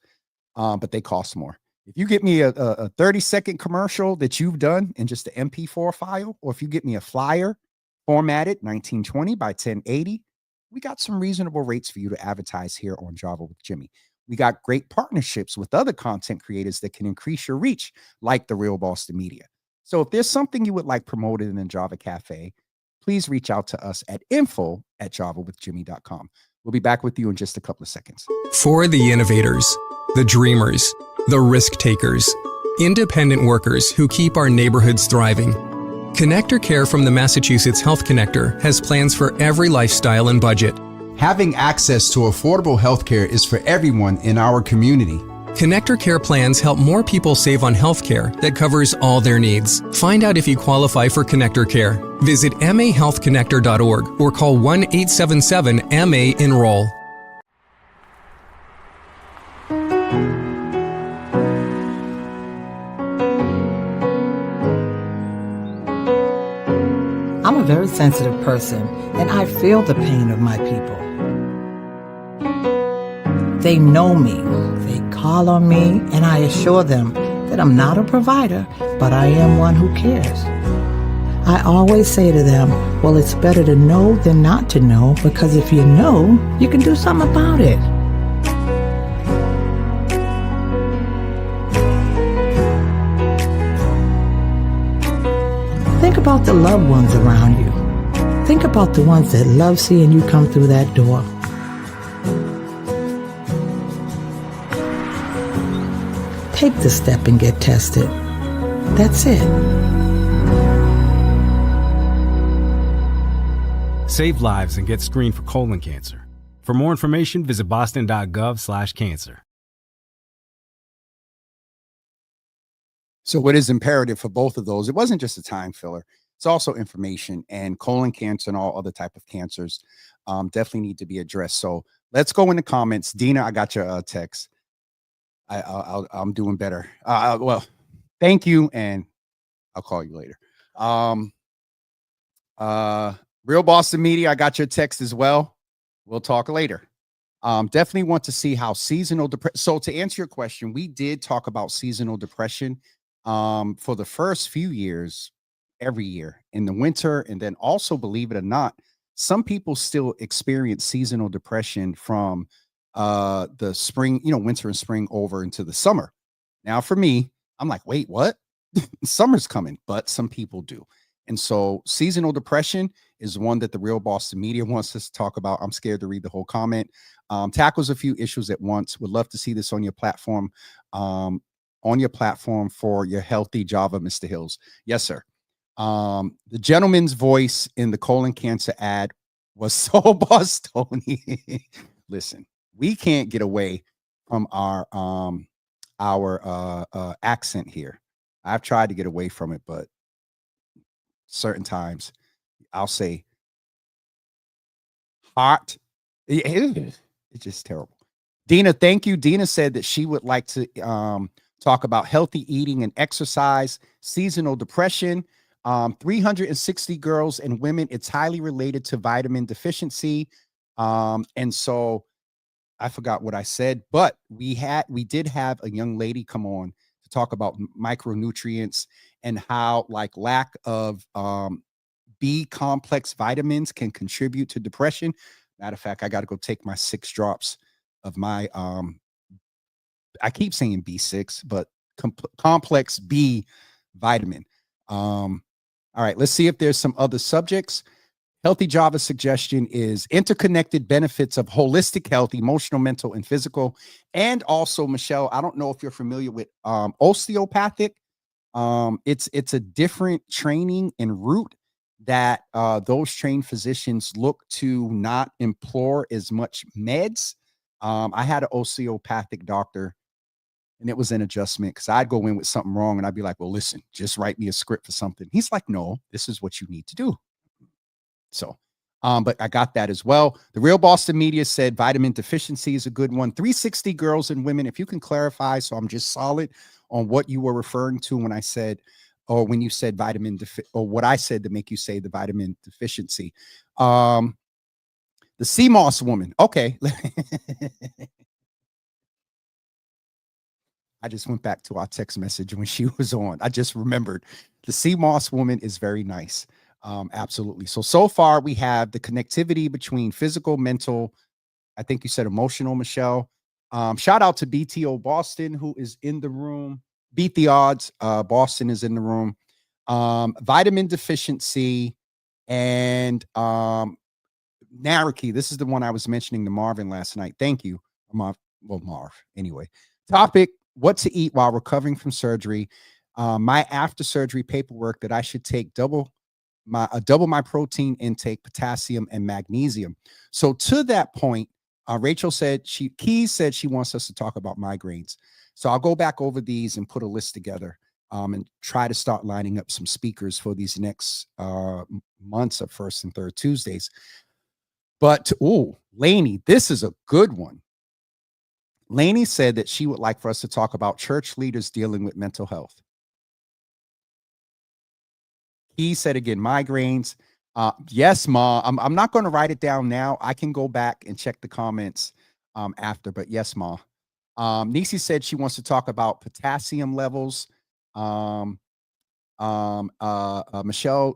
but they cost more. If you get me a 30-second commercial that you've done in just an MP4 file, or if you get me a flyer formatted 1920 by 1080, we got some reasonable rates for you to advertise here on Java with Jimmy. We got great partnerships with other content creators that can increase your reach, like the Real Boston Media. So if there's something you would like promoted in the Java Cafe, please reach out to us at info@javawithjimmy.com. We'll be back with you in just a couple of seconds. For the innovators, the dreamers, the risk takers, independent workers who keep our neighborhoods thriving, Connector Care from the Massachusetts Health Connector has plans for every lifestyle and budget. Having access to affordable healthcare is for everyone in our community. Connector Care plans help more people save on healthcare that covers all their needs. Find out if you qualify for Connector Care. Visit mahealthconnector.org or call 1-877-MA-ENROLL. I'm a very sensitive person, and I feel the pain of my people. They know me, they call on me, and I assure them that I'm not a provider, but I am one who cares. I always say to them, well, it's better to know than not to know, because if you know, you can do something about it. Think about the loved ones around you. Think about the ones that love seeing you come through that door. Take the step and get tested. That's it. Save lives and get screened for colon cancer. For more information, visit boston.gov/cancer. So it is imperative for both of those. It wasn't just a time filler. It's also information, and colon cancer and all other type of cancers definitely need to be addressed. So let's go in the comments. Dina, I got your text. I'm doing better. Well, thank you, and I'll call you later. Real Boston Media, I got your text as well. We'll talk later. Definitely want to see how seasonal depression. So to answer your question, we did talk about seasonal depression for the first few years, every year in the winter, and then also, believe it or not, some people still experience seasonal depression from the spring, winter and spring over into the summer. Now, for me, I'm like, wait, what? Summer's coming, but some people do. And so seasonal depression is one that the Real Boston Media wants us to talk about. I'm scared to read the whole comment. Tackles a few issues at once. Would love to see this on your platform. For your healthy Java, Mr. Hills. Yes, sir. The gentleman's voice in the colon cancer ad was so Bostonian. Listen, we can't get away from our accent here. I've tried to get away from it, but certain times I'll say hot. It's just terrible. Dina, thank you. Dina said that she would like to talk about healthy eating and exercise, seasonal depression, 360 girls and women. It's highly related to vitamin deficiency. And so I forgot what I said, but we did have a young lady come on to talk about micronutrients and how lack of B complex vitamins can contribute to depression. Matter of fact, I got to go take my 6 drops of my I keep saying B6, but complex B vitamin. All right, let's see if there's some other subjects. Healthy Java suggestion is interconnected benefits of holistic health, emotional, mental, and physical. And also, Michelle, I don't know if you're familiar with osteopathic. It's a different training and route that those trained physicians look to not implore as much meds. I had an osteopathic doctor, and it was an adjustment because I'd go in with something wrong and I'd be like, well, listen, just write me a script for something. He's like, no, this is what you need to do. So, but I got that as well. The Real Boston Media said vitamin deficiency is a good one. 360 girls and women. If you can clarify, so I'm just solid on what you were referring to when I said, or when you said or what I said to make you say the vitamin deficiency. The CMOS woman. Okay. I just went back to our text message when she was on. I just remembered the CMOS woman is very nice. Absolutely. So far we have the connectivity between physical, mental, I think you said emotional, Michelle. Shout out to BTO Boston, who is in the room. Beat the odds. Boston is in the room. Vitamin deficiency and Nariki. This is the one I was mentioning to Marvin last night. Thank you. Marv. Anyway, topic, what to eat while recovering from surgery. My after surgery paperwork that I should take double double my protein intake, potassium and magnesium. So to that point, Rachel said Keys said she wants us to talk about migraines. So I'll go back over these and put a list together and try to start lining up some speakers for these next months of first and third Tuesdays. But Lainey, this is a good one. Lainey said that she would like for us to talk about church leaders dealing with mental health. He said again, migraines. Yes, Ma. I'm not going to write it down now. I can go back and check the comments after, but yes, Ma. Nisi said she wants to talk about potassium levels. Michelle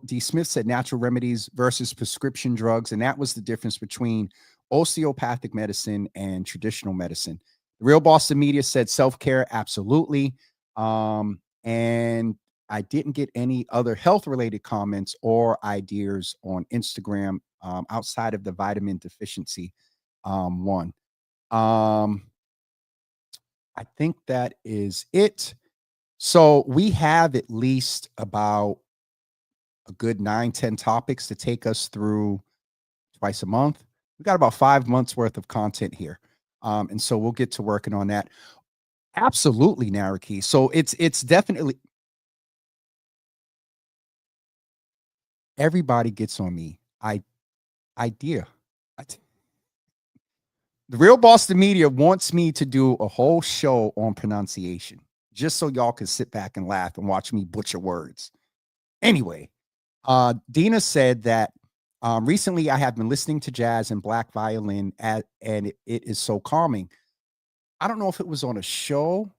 D. Smith said natural remedies versus prescription drugs, and that was the difference between osteopathic medicine and traditional medicine. The Real Boston Media said self-care, absolutely. And I didn't get any other health-related comments or ideas on Instagram outside of the vitamin deficiency one. I think that is it. So we have at least about a good 9-10 topics to take us through twice a month. We got about 5 months worth of content here. And so we'll get to working on that. Absolutely, Naraki. So it's definitely everybody gets on me. The Real Boston Media wants me to do a whole show on pronunciation, just so y'all can sit back and laugh and watch me butcher words. Anyway, Dina said that recently I have been listening to jazz and black violin and it is so calming. I don't know if it was on a show.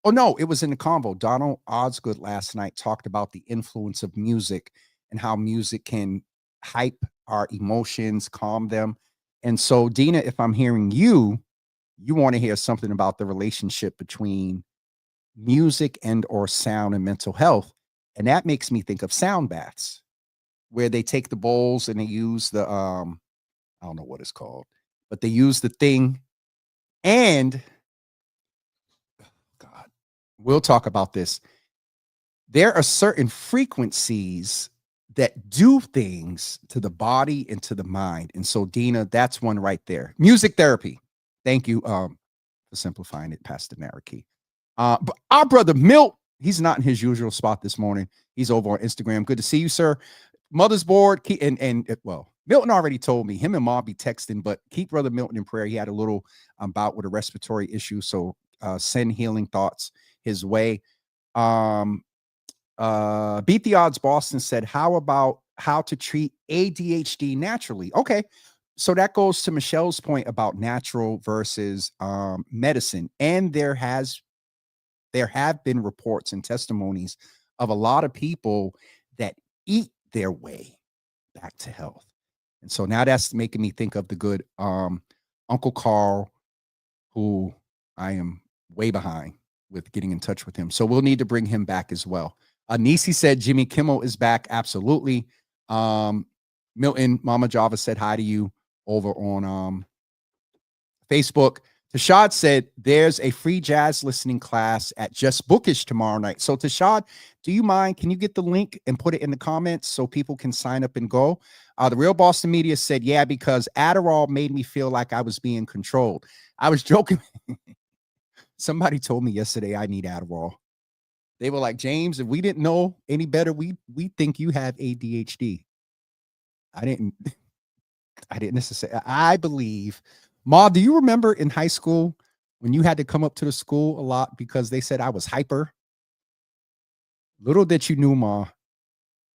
Oh, no, it was in the combo. Donald Osgood last night talked about the influence of music and how music can hype our emotions, calm them. And so, Dina, if I'm hearing you want to hear something about the relationship between music and or sound and mental health. And that makes me think of sound baths, where they take the bowls and they use the, I don't know what it's called, but they use the thing. And God, we'll talk about this. There are certain frequencies that do things to the body and to the mind. And so, Dina, that's one right there. Music therapy. Thank you for simplifying it, Pastor Naraki. But our brother Milt, he's not in his usual spot this morning. He's over on Instagram. Good to see you, sir. Mother's board, well, Milton already told me him and Mom be texting, but keep brother Milton in prayer. He had a little bout with a respiratory issue, so send healing thoughts his way. Beat the Odds Boston said, how about how to treat ADHD naturally? Okay, so that goes to Michelle's point about natural versus medicine, and there have been reports and testimonies of a lot of people that eat their way back to health. And so now that's making me think of the good Uncle Carl, who I am way behind with getting in touch with him. So we'll need to bring him back as well. Nisi said Jimmy Kimmel is back. Absolutely. Milton, Mama Java said hi to you over on Facebook. Tashad said there's a free jazz listening class at Just Bookish tomorrow night. So Tashad, do you mind? Can you get the link and put it in the comments so people can sign up and go? The Real Boston Media said, yeah, because Adderall made me feel like I was being controlled. I was joking. Somebody told me yesterday I need Adderall. They were like, James, if we didn't know any better, we think you have ADHD. I didn't necessarily. I believe. Ma, do you remember in high school when you had to come up to the school a lot because they said I was hyper? Little that you knew, Ma,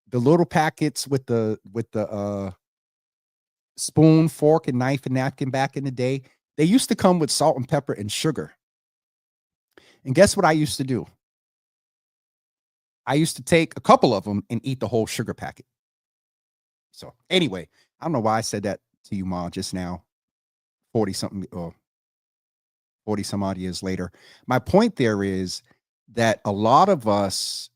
the little packets with the spoon, fork, and knife and napkin back in the day, they used to come with salt and pepper and sugar. And guess what I used to do? I used to take a couple of them and eat the whole sugar packet. So anyway, I don't know why I said that to you, Ma, just now, 40 some odd years later. My point there is that a lot of us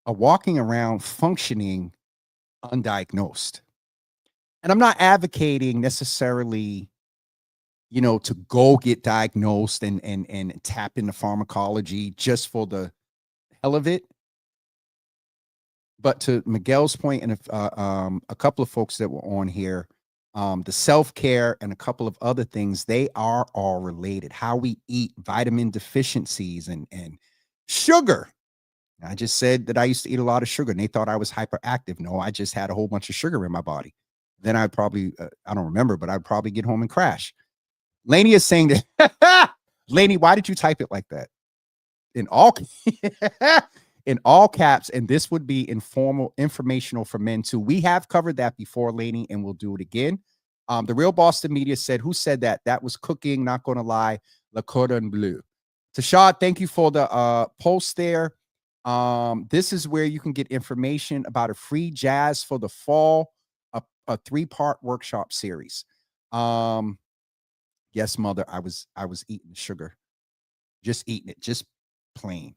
are walking around functioning undiagnosed. And I'm not advocating necessarily, to go get diagnosed and tap into pharmacology just for the hell of it. but to Miguel's point, and if a couple of folks that were on here, the self-care and a couple of other things, they are all related. How we eat, vitamin deficiencies, and sugar. I just said that I used to eat a lot of sugar, and they thought I was hyperactive. No, I just had a whole bunch of sugar in my body. Then I'd probably, I don't remember, but I'd probably get home and crash. Lainey is saying that, Lainey, why did you type it like that? In all, in all caps, and this would be informal, informational for men too. We have covered that before, Lainey, and we'll do it again. The Real Boston Media said, who said that? That was Cooking, not going to lie, Le Cordon Bleu. Tashad, thank you for the post there. This is where you can get information about a free jazz for the fall, a 3-part workshop series. Yes, mother, I was eating the sugar, just eating it, just plain.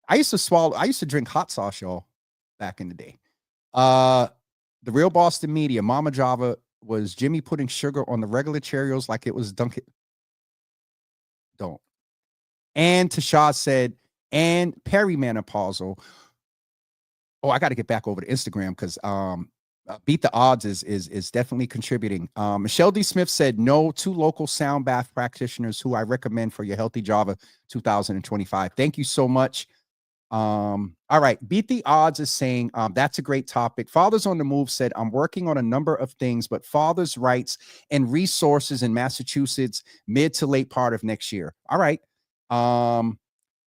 I used to drink hot sauce, y'all, back in the day. The Real Boston Media, Mama Java, was Jimmy putting sugar on the regular Cheerios like it was Dunkin'? Don't. And Tashad said, and perimenopausal. Oh, I got to get back over to Instagram because Beat the Odds is definitely contributing. Michelle D. Smith said, no, 2 local sound bath practitioners who I recommend for your Healthy Java 2025. Thank you so much. All right. Beat the Odds is saying, that's a great topic. Fathers on the Move said, I'm working on a number of things, but fathers' rights and resources in Massachusetts mid to late part of next year. All right.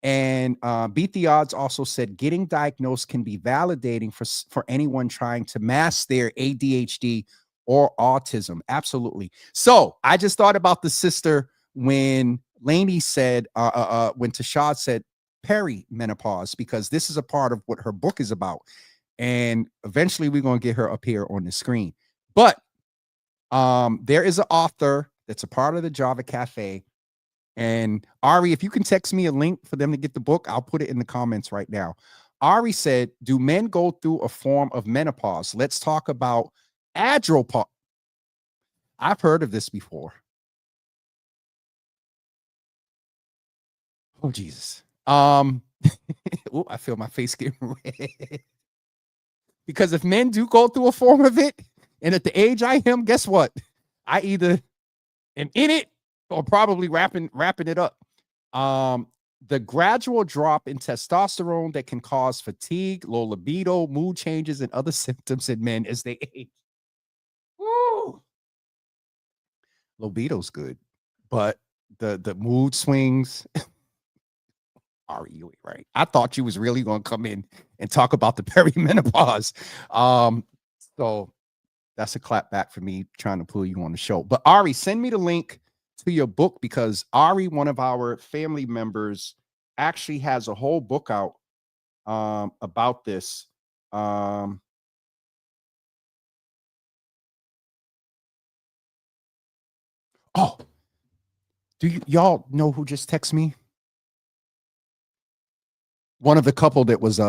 And Beat the Odds also said getting diagnosed can be validating for anyone trying to mask their ADHD or autism. Absolutely. So I just thought about the sister when Lainey said, when Tashad said perimenopause, because this is a part of what her book is about. And eventually we're going to get her up here on the screen. But there is an author that's a part of the Java Cafe. And Ari, if you can text me a link for them to get the book, I'll put it in the comments right now. Ari said, do men go through a form of menopause? Let's talk about andropause. I've heard of this before. Oh, Jesus. Oh, I feel my face getting red. Because if men do go through a form of it, and at the age I am, guess what? I either am in it or probably wrapping it up. The gradual drop in testosterone that can cause fatigue, low libido, mood changes, and other symptoms in men as they age. Woo! Libido's good, but the mood swings. Are you right? I thought you was really going to come in and talk about the perimenopause. So that's a clap back for me trying to pull you on the show. But Ari, send me the link to your book, because Ari, one of our family members, actually has a whole book out about this. Oh, do y'all know who just texted me? One of the couple that was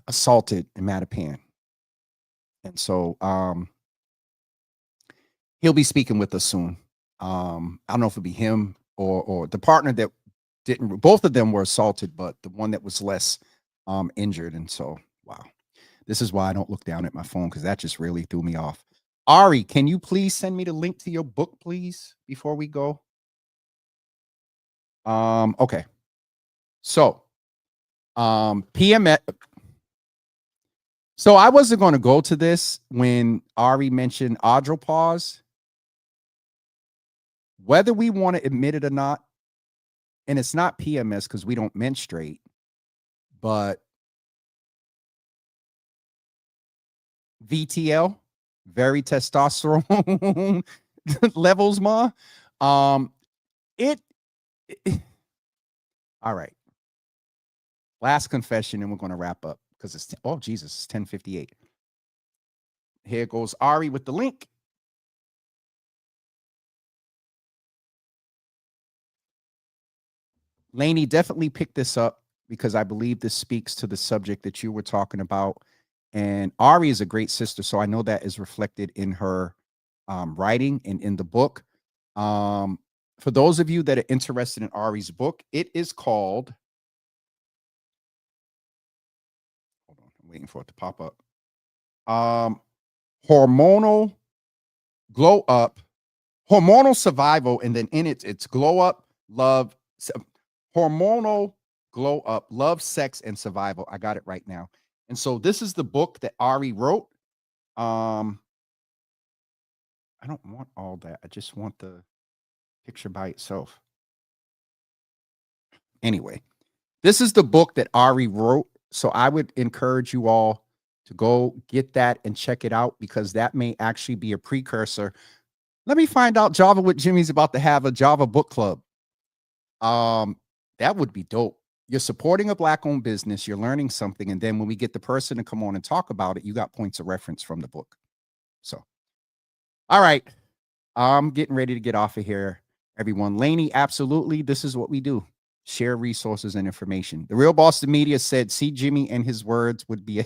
assaulted in Mattapan. And so he'll be speaking with us soon. I don't know if it'll be him or the partner that didn't. Both of them were assaulted, but the one that was less injured. And so, wow, this is why I don't look down at my phone, because that just really threw me off. Ari, can you please send me the link to your book, please, before we go? Okay. So, PMS. So I wasn't going to go to this when Ari mentioned andropause. Whether we want to admit it or not, and it's not PMS because we don't menstruate, but VTL, very testosterone levels, ma. All right. Last confession, and we're going to wrap up because it's Jesus, it's 10:58. Here goes Ari with the link. Lainey, definitely pick this up because I believe this speaks to the subject that you were talking about. And Ari is a great sister, so I know that is reflected in her writing and in the book. For those of you that are interested in Ari's book, it is called, hold on, I'm waiting for it to pop up. Hormonal glow up, hormonal survival, and then in it, it's glow up, love, hormonal glow up, love, sex, and survival. I got it right now. And so this is the book that Ari wrote. I don't want all that. I just want the picture by itself. Anyway, this is the book that Ari wrote. So I would encourage you all to go get that and check it out, because that may actually be a precursor. Let me find out Java with Jimmy's about to have a Java book club. That would be dope. You're supporting a Black-owned business. You're learning something. And then when we get the person to come on and talk about it, you got points of reference from the book. So, all right. I'm getting ready to get off of here, everyone. Laney, absolutely. This is what we do. Share resources and information. The Real Boston Media said, see Jimmy and his words would be.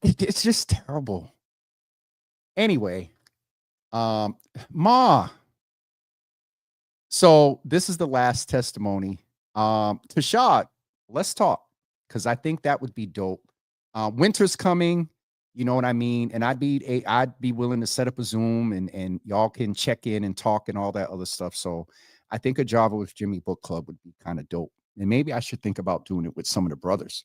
It's just terrible. Anyway, Ma. So this is the last testimony. Tashad, let's talk, because I think that would be dope. Winter's coming, you know what I mean? And I'd be willing to set up a Zoom and y'all can check in and talk and all that other stuff. So I think a Java with Jimmy book club would be kind of dope. And maybe I should think about doing it with some of the brothers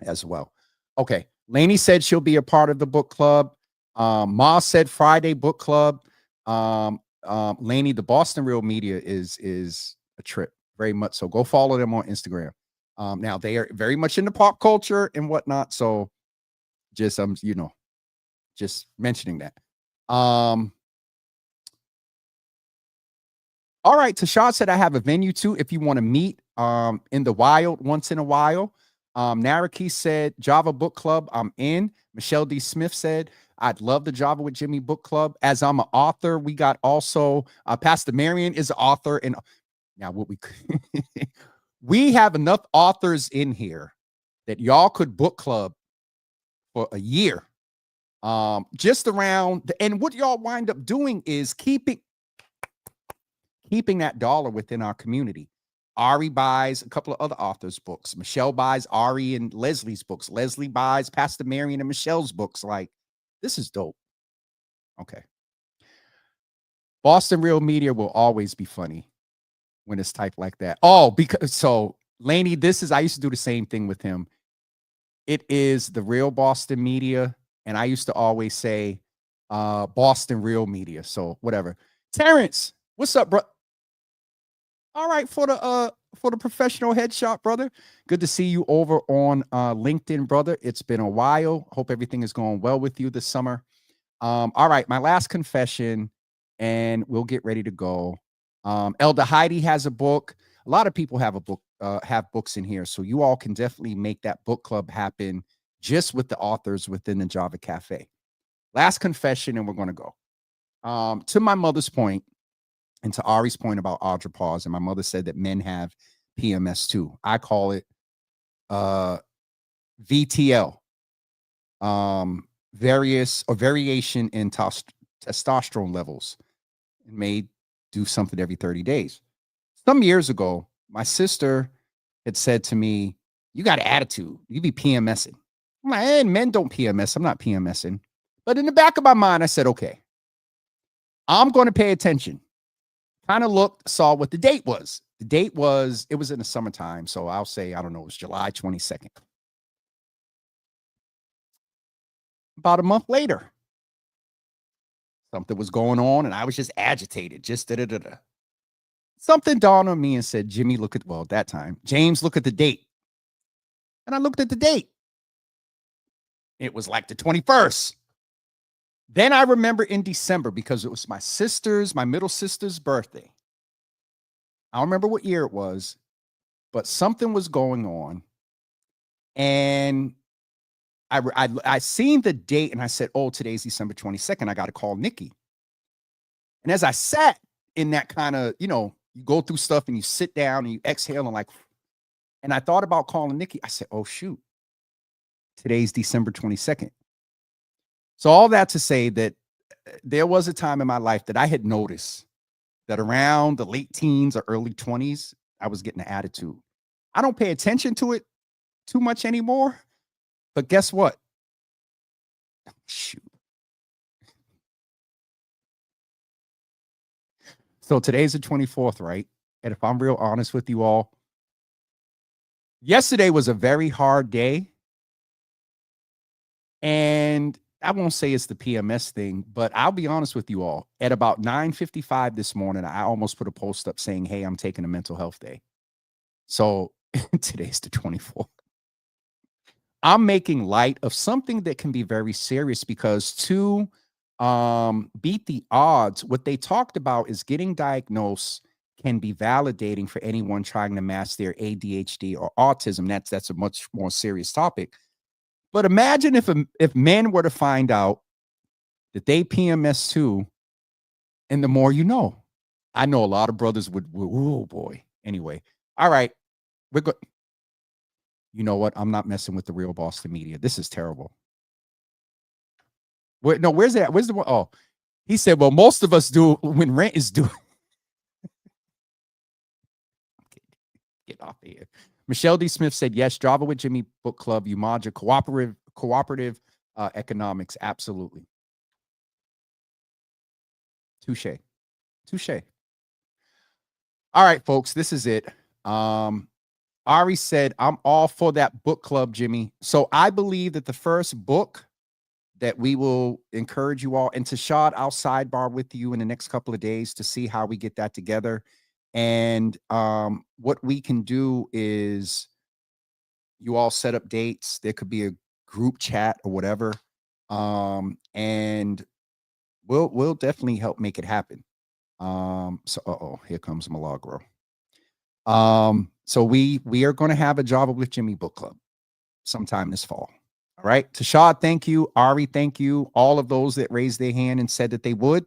as well. Okay. Lainey said she'll be a part of the book club. Ma said Friday book club. Lainey, the Boston Real Media is a trip, very much so. Go follow them on Instagram. Now they are very much into pop culture and whatnot. So just just mentioning that. All right, Tashad said I have a venue too if you want to meet in the wild once in a while. Naraki said Java Book Club, I'm in. Michelle D. Smith said I'd love the Java with Jimmy book club. As I'm an author, we got also Pastor Marion is an author, and now what we have enough authors in here that y'all could book club for a year. Just around, and what y'all wind up doing is keeping that dollar within our community. Ari buys a couple of other authors' books. Michelle buys Ari and Leslie's books. Leslie buys Pastor Marion and Michelle's books. Like, this is dope. Okay. Boston Real Media will always be funny when it's typed like that. Oh, because so Laney, I used to do the same thing with him. It is the Real Boston Media. And I used to always say Boston Real Media. So whatever. Terrence, what's up, bro? All right, for the professional headshot, brother. Good to see you over on LinkedIn, brother. It's been a while. Hope everything is going well with you this summer. All right, my last confession, and we'll get ready to go. Elder Heidi has a book. A lot of people have a book, have books in here, so you all can definitely make that book club happen just with the authors within the Java Cafe. Last confession, and we're going to go. To my mother's point, and to Ari's point about andropause, and my mother said that men have PMS too. I call it VTL, variation in testosterone levels. It may do something every 30 days. Some years ago, my sister had said to me, you got an attitude. You be PMSing. I'm like, hey, men don't PMS. I'm not PMSing. But in the back of my mind, I said, okay, I'm going to pay attention. Kind of looked, saw what the date was. The date was, it was in the summertime. So I'll say, I don't know, it was July 22nd. About a month later, something was going on and I was just agitated, just da-da-da-da. Something dawned on me and said, Jimmy, at that time, James, look at the date. And I looked at the date. It was like the 21st. Then I remember in December, because it was my middle sister's birthday. I don't remember what year it was, but something was going on. And I seen the date and I said, oh, today's December 22nd. I got to call Nikki. And as I sat in that kind of, you go through stuff and you sit down and you exhale and I thought about calling Nikki. I said, oh, shoot, today's December 22nd. So all that to say that there was a time in my life that I had noticed that around the late teens or early 20s, I was getting an attitude. I don't pay attention to it too much anymore. But guess what? Shoot. So today's the 24th, right? And if I'm real honest with you all, yesterday was a very hard day. And I won't say it's the PMS thing, but I'll be honest with you all. At about 9:55 this morning, I almost put a post up saying, hey, I'm taking a mental health day. So today's the 24th. I'm making light of something that can be very serious because to beat the odds, what they talked about is getting diagnosed can be validating for anyone trying to master their ADHD or autism. That's a much more serious topic. But imagine if men were to find out that they PMS too, and the more you know. I know a lot of brothers would, oh boy. Anyway, all right, we're good. You know what? I'm not messing with the Real Boston Media. This is terrible. No, where's that? Where's the one? Oh, he said, well, most of us do when rent is due. Get off of here. Michelle D. Smith said, yes, Java with Jimmy Book Club, Umaja, cooperative economics. Absolutely. Touche. All right, folks, this is it. Ari said, I'm all for that book club, Jimmy. So I believe that the first book that we will encourage you all, and Tashad, I'll sidebar with you in the next couple of days to see how we get that together. And what we can do is you all set up dates. There could be a group chat or whatever. And we'll definitely help make it happen. So here comes Milagro. So we are going to have a Java with Jimmy book club sometime this fall. All right. Tashad, thank you. Ari, thank you. All of those that raised their hand and said that they would.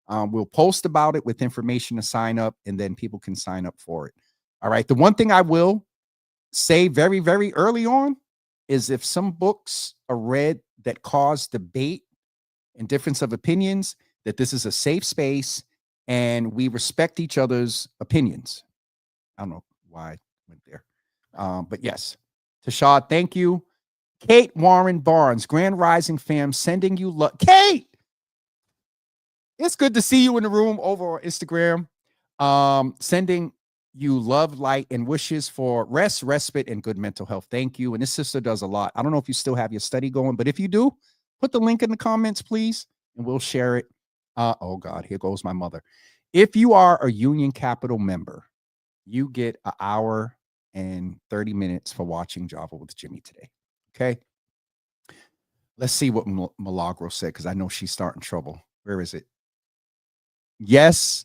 We'll post about it with information to sign up, and then people can sign up for it. All right. The one thing I will say very, very early on is if some books are read that cause debate and difference of opinions, that this is a safe space and we respect each other's opinions. I don't know why I went there. But yes, Tashad, thank you. Kate Warren Barnes, Grand Rising fam, sending you love. Kate, it's good to see you in the room over on Instagram. Sending you love, light, and wishes for rest, respite, and good mental health. Thank you. And this sister does a lot. I don't know if you still have your study going, but if you do, put the link in the comments, please, and we'll share it. Oh God, here goes my mother. If you are a Union Capital member, you get an hour and 30 minutes for watching Java with Jimmy today. Okay. Let's see what Milagro said, because I know she's starting trouble. Where is it? Yes.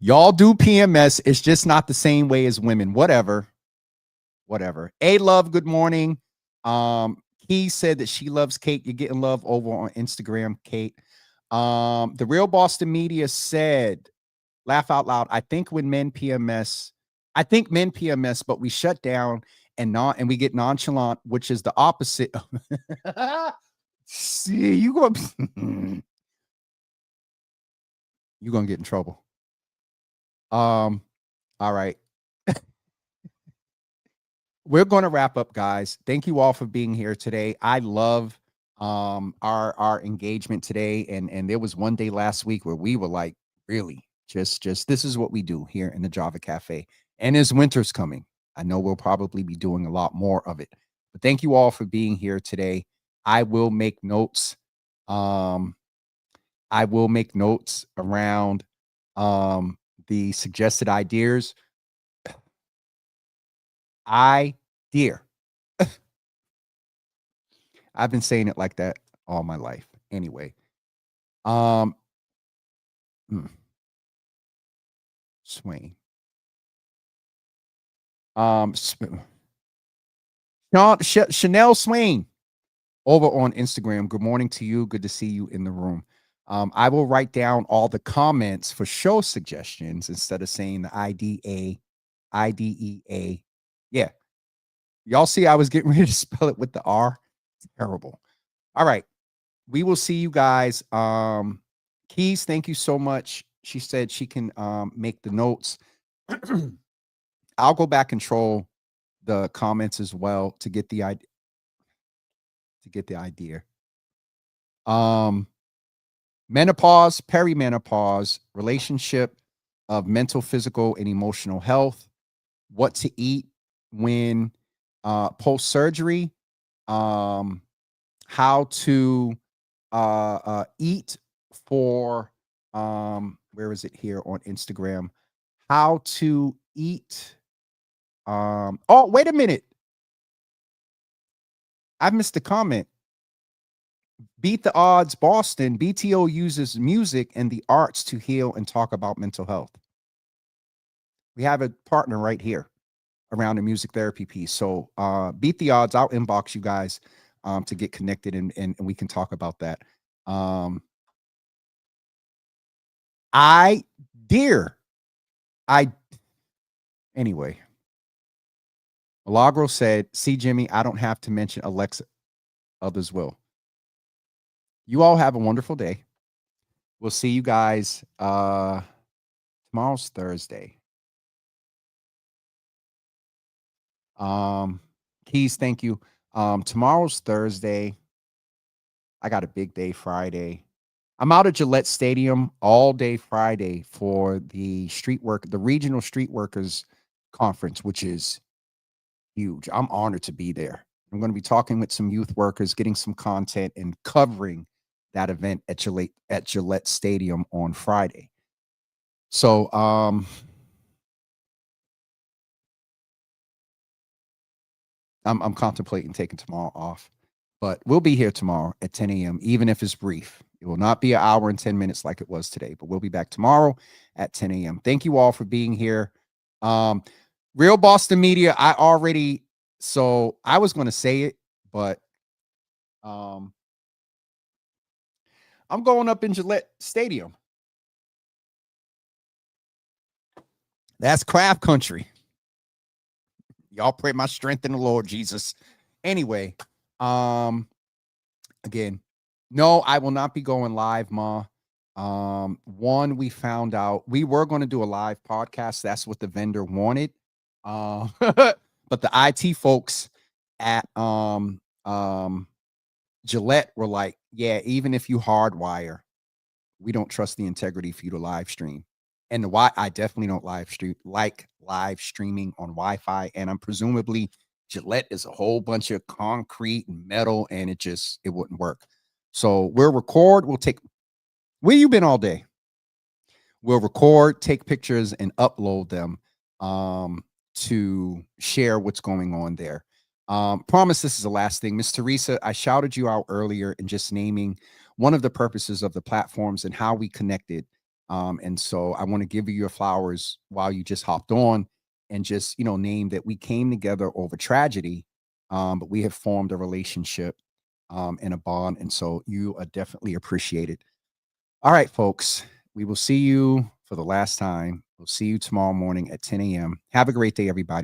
Y'all do PMS. It's just not the same way as women. Whatever. A Love, good morning. He said that she loves Kate. You're getting love over on Instagram, Kate. The Real Boston Media said, laugh out loud, I think men PMS, but we shut down and we get nonchalant, which is the opposite. See, you're gonna get in trouble. All right. We're going to wrap up, guys. Thank you all for being here today. I love our engagement today. And there was one day last week where we were like, really, just this is what we do here in the Java Cafe. And as winter's coming, I know we'll probably be doing a lot more of it. But thank you all for being here today. I will make notes. I will make notes around the suggested ideas. Dear. I've been saying it like that all my life. Anyway. Swain. Chanel Swain over on Instagram. Good morning to you. Good to see you in the room. I will write down all the comments for show suggestions instead of saying the IDEA. Yeah. Y'all see, I was getting ready to spell it with the R. It's terrible. All right. We will see you guys. Keys, thank you so much. She said she can make the notes. I'll go back and troll the comments as well to get the idea. Menopause, perimenopause, relationship of mental, physical, and emotional health, what to eat when post-surgery, how to eat for where is it here on Instagram? How to eat. Oh, wait a minute. I missed the comment. Beat the Odds Boston. BTO uses music and the arts to heal and talk about mental health. We have a partner right here around the music therapy piece. So Beat the Odds, I'll inbox you guys to get connected and we can talk about that. Anyway, Milagro said, see, Jimmy, I don't have to mention Alexa. Others will. You all have a wonderful day. We'll see you guys. Tomorrow's Thursday. Keys, thank you. Tomorrow's Thursday. I got a big day Friday. I'm out at Gillette Stadium all day Friday for the regional street workers conference, which is huge. I'm honored to be there. I'm going to be talking with some youth workers, getting some content and covering that event at Gillette Stadium on Friday. So, I'm contemplating taking tomorrow off, but we'll be here tomorrow at 10 a.m., even if it's brief. It will not be an hour and 10 minutes like it was today, but we'll be back tomorrow at 10 a.m. Thank you all for being here. Real Boston Media, I was going to say it, but I'm going up in Gillette Stadium. That's craft country. Y'all pray my strength in the Lord Jesus. Anyway, again, no, I will not be going live, Ma. One, we found out we were going to do a live podcast. That's what the vendor wanted. But the IT folks at Gillette were like, yeah, even if you hardwire, we don't trust the integrity for you to live stream. And I definitely don't live streaming on Wi-Fi. And I'm presumably Gillette is a whole bunch of concrete and metal, and it wouldn't work. So we'll record. Where you been all day? We'll record, take pictures, and upload them to share what's going on there. Promise this is the last thing. Miss Teresa, I shouted you out earlier in just naming one of the purposes of the platforms and how we connected. And so I want to give you your flowers while you just hopped on and just, name that we came together over tragedy, but we have formed a relationship and a bond. And so you are definitely appreciated. All right, folks, we will see you for the last time. We'll see you tomorrow morning at 10 a.m. Have a great day, everybody.